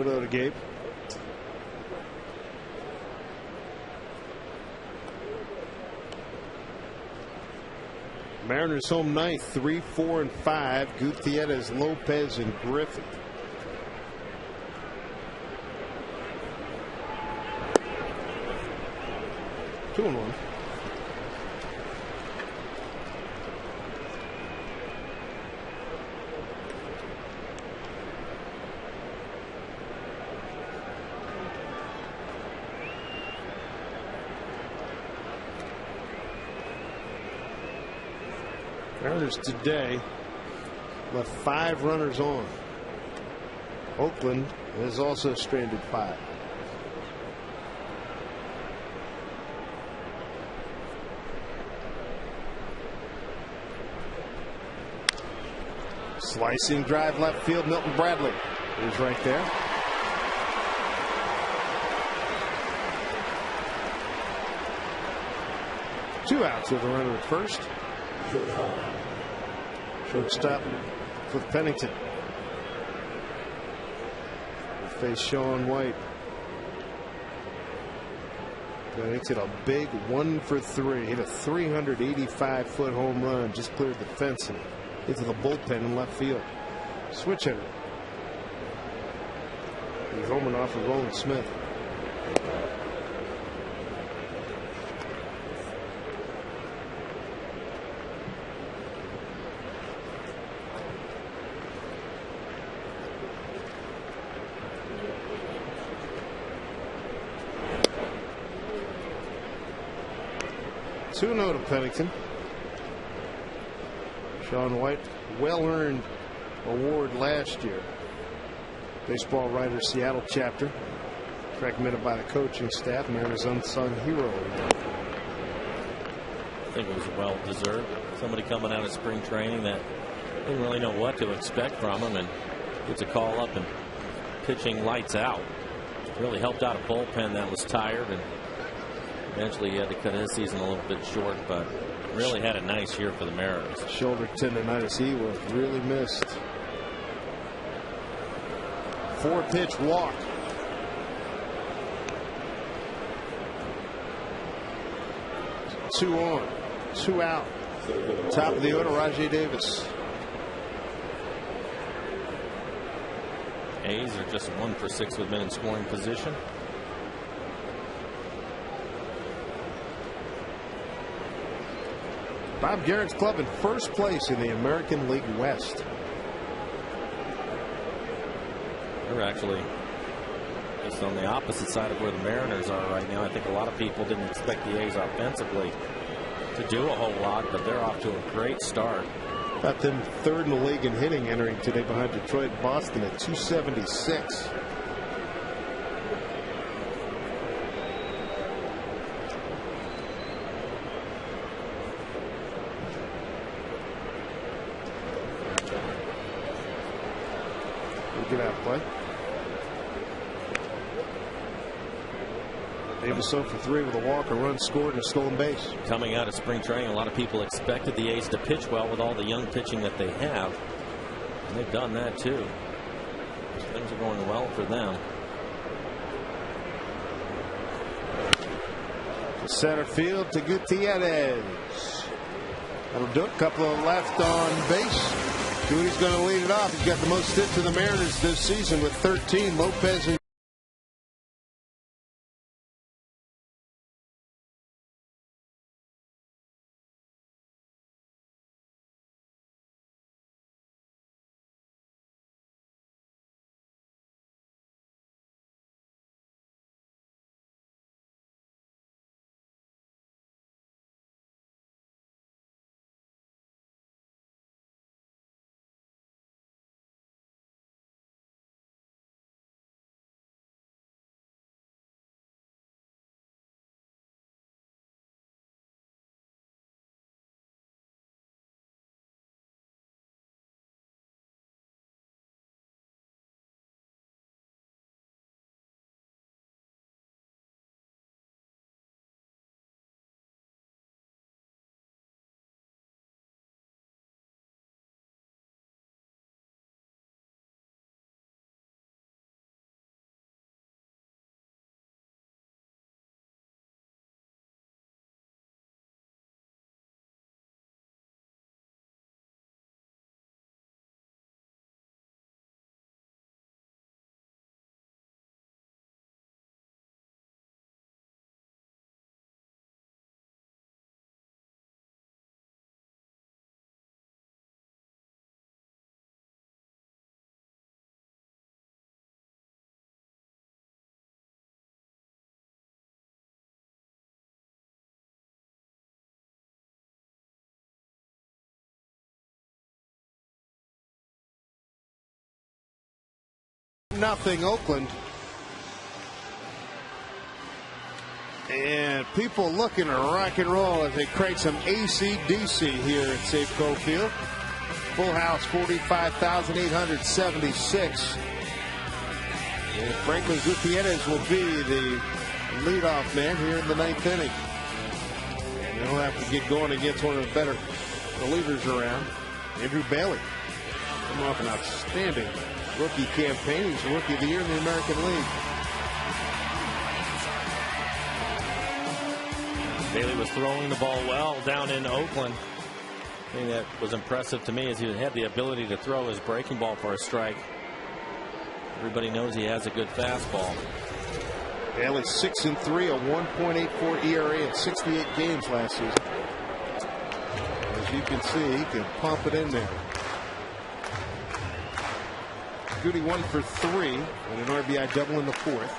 To Gabe. Mariners home ninth, 3, 4, and 5. Gutierrez, Lopez, and Griffith. Two and 1. Mariners today left 5 runners on. Oakland has also stranded 5. Slicing drive left field. Milton Bradley is right there. Two outs with a runner at first. Shortstop with Pennington. We'll face Sean White. Pennington a big 1 for 3. Hit a 385-foot home run. Just cleared the fence and into the bullpen in left field. Switch hitter. He's homing off of Roland Smith. Two and 0 to Pennington. Sean White, well-earned award last year. Baseball Writer Seattle chapter. Recommended by the coaching staff. Mariners unsung hero.
I think it was well deserved. Somebody coming out of spring training that didn't really know what to expect from him, and gets a call up and pitching lights out. Really helped out a bullpen that was tired, and eventually he had to cut his season a little bit short, but really had a nice year for the Mariners.
Shoulder tendonitis he was really missed. 4-pitch walk. Two on, 2 out. Top of the order, Rajai Davis.
A's are just 1 for 6 with men in scoring position.
Bob Garrett's club in first place in the American League West.
They're actually just on the opposite side of where the Mariners are right now. I think a lot of people didn't expect the A's offensively to do a whole lot, but they're off to a great start.
Got them third in the league in hitting entering today behind Detroit and Boston at 276. Get out of play. Davis 0 for 3 with a walk, a run scored, and a stolen base.
Coming out of spring training, a lot of people expected the A's to pitch well with all the young pitching that they have. And they've done that too. Things are going well for them.
Center field to Gutierrez. That'll do it. Couple of left on base. Goody's going to lead it off. He's got the most hits to the Mariners this season with 13. Lopez and nothing Oakland. And people looking to rock and roll as they create some AC/DC here at Safeco Field. Full house, 45,876. And Franklin Gutierrez will be the leadoff man here in the ninth inning. And he'll have to get going against one of the better relievers around, Andrew Bailey. Coming off an outstanding rookie campaign. He's Rookie of the Year in the American League.
Bailey was throwing the ball well down in Oakland. The thing that was impressive to me is he had the ability to throw his breaking ball for a strike. Everybody knows he has a good fastball.
Bailey 6-3, a 1.84 ERA in 68 games last season. As you can see, he can pump it in there. Goody 1 for 3 and an RBI double in the fourth.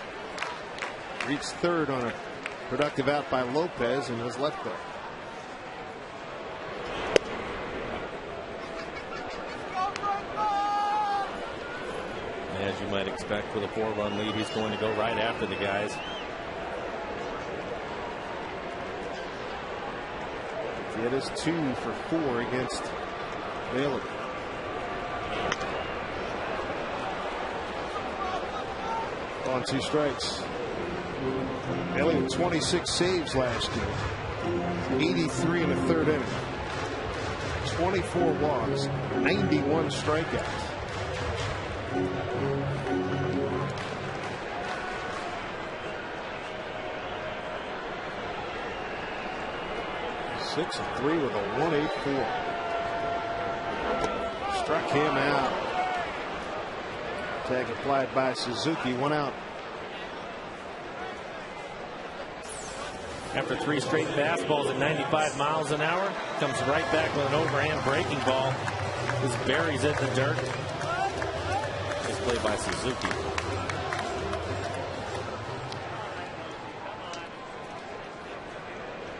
Reached third on a productive out by Lopez and was let go.
As you might expect with a 4-run lead, he's going to go right after the guys.
It is 2 for 4 against Bailey. On 2 strikes. Bailey with 26 saves last year. 83 in the third inning. 24 walks. 91 strikeouts. Six and 3 with a 1.84. Struck him out. Tag applied by Suzuki. 1 out.
After 3 straight fastballs at 95 miles an hour, comes right back with an overhand breaking ball. Just buries it in the dirt. Nice play by Suzuki.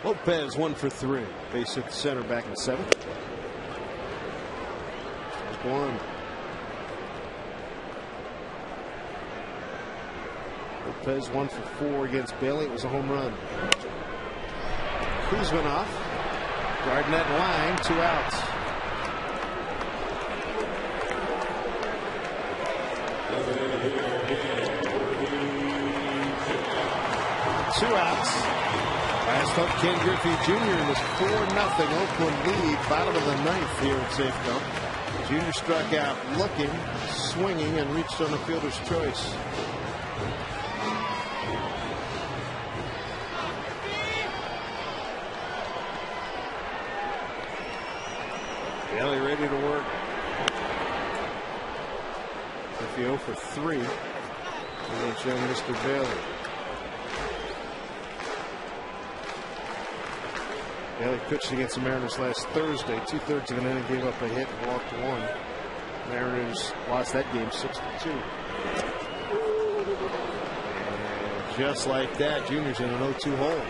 Lopez 1 for 3. Base hit the center back in the 7th. Strike 1. Lopez 1 for 4 against Bailey. It was a home run. Kuzminoff guarding that line. 2 outs. Last up, Ken Griffey Jr. was 4-0 Oakland lead, bottom of the 9th here at Safeco. Jr. struck out looking, swinging, and reached on the fielder's choice. Bailey ready to work. Griffey 0 for 3 against young Mr. Bailey. Bailey pitched against the Mariners last Thursday. 2/3 of an inning, gave up a hit and walked 1. Mariners lost that game 6-2. And just like that, Junior's in an 0-2 hole.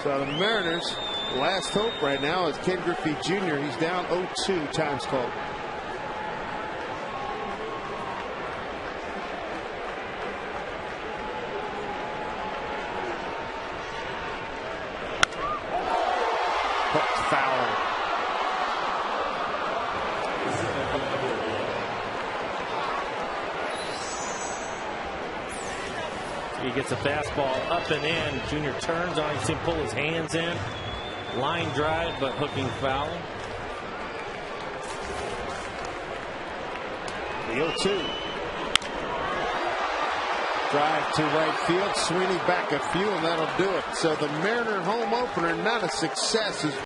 So the Mariners' last hope right now is Ken Griffey Jr. He's down 0-2, time's called. Foul.
He gets a fastball up and in. Junior turns on. You see him pull his hands in. Line drive, but hooking foul.
The 0-2. Drive to right field. Sweeney back a few, and that'll do it. So the Mariner home opener, not a success.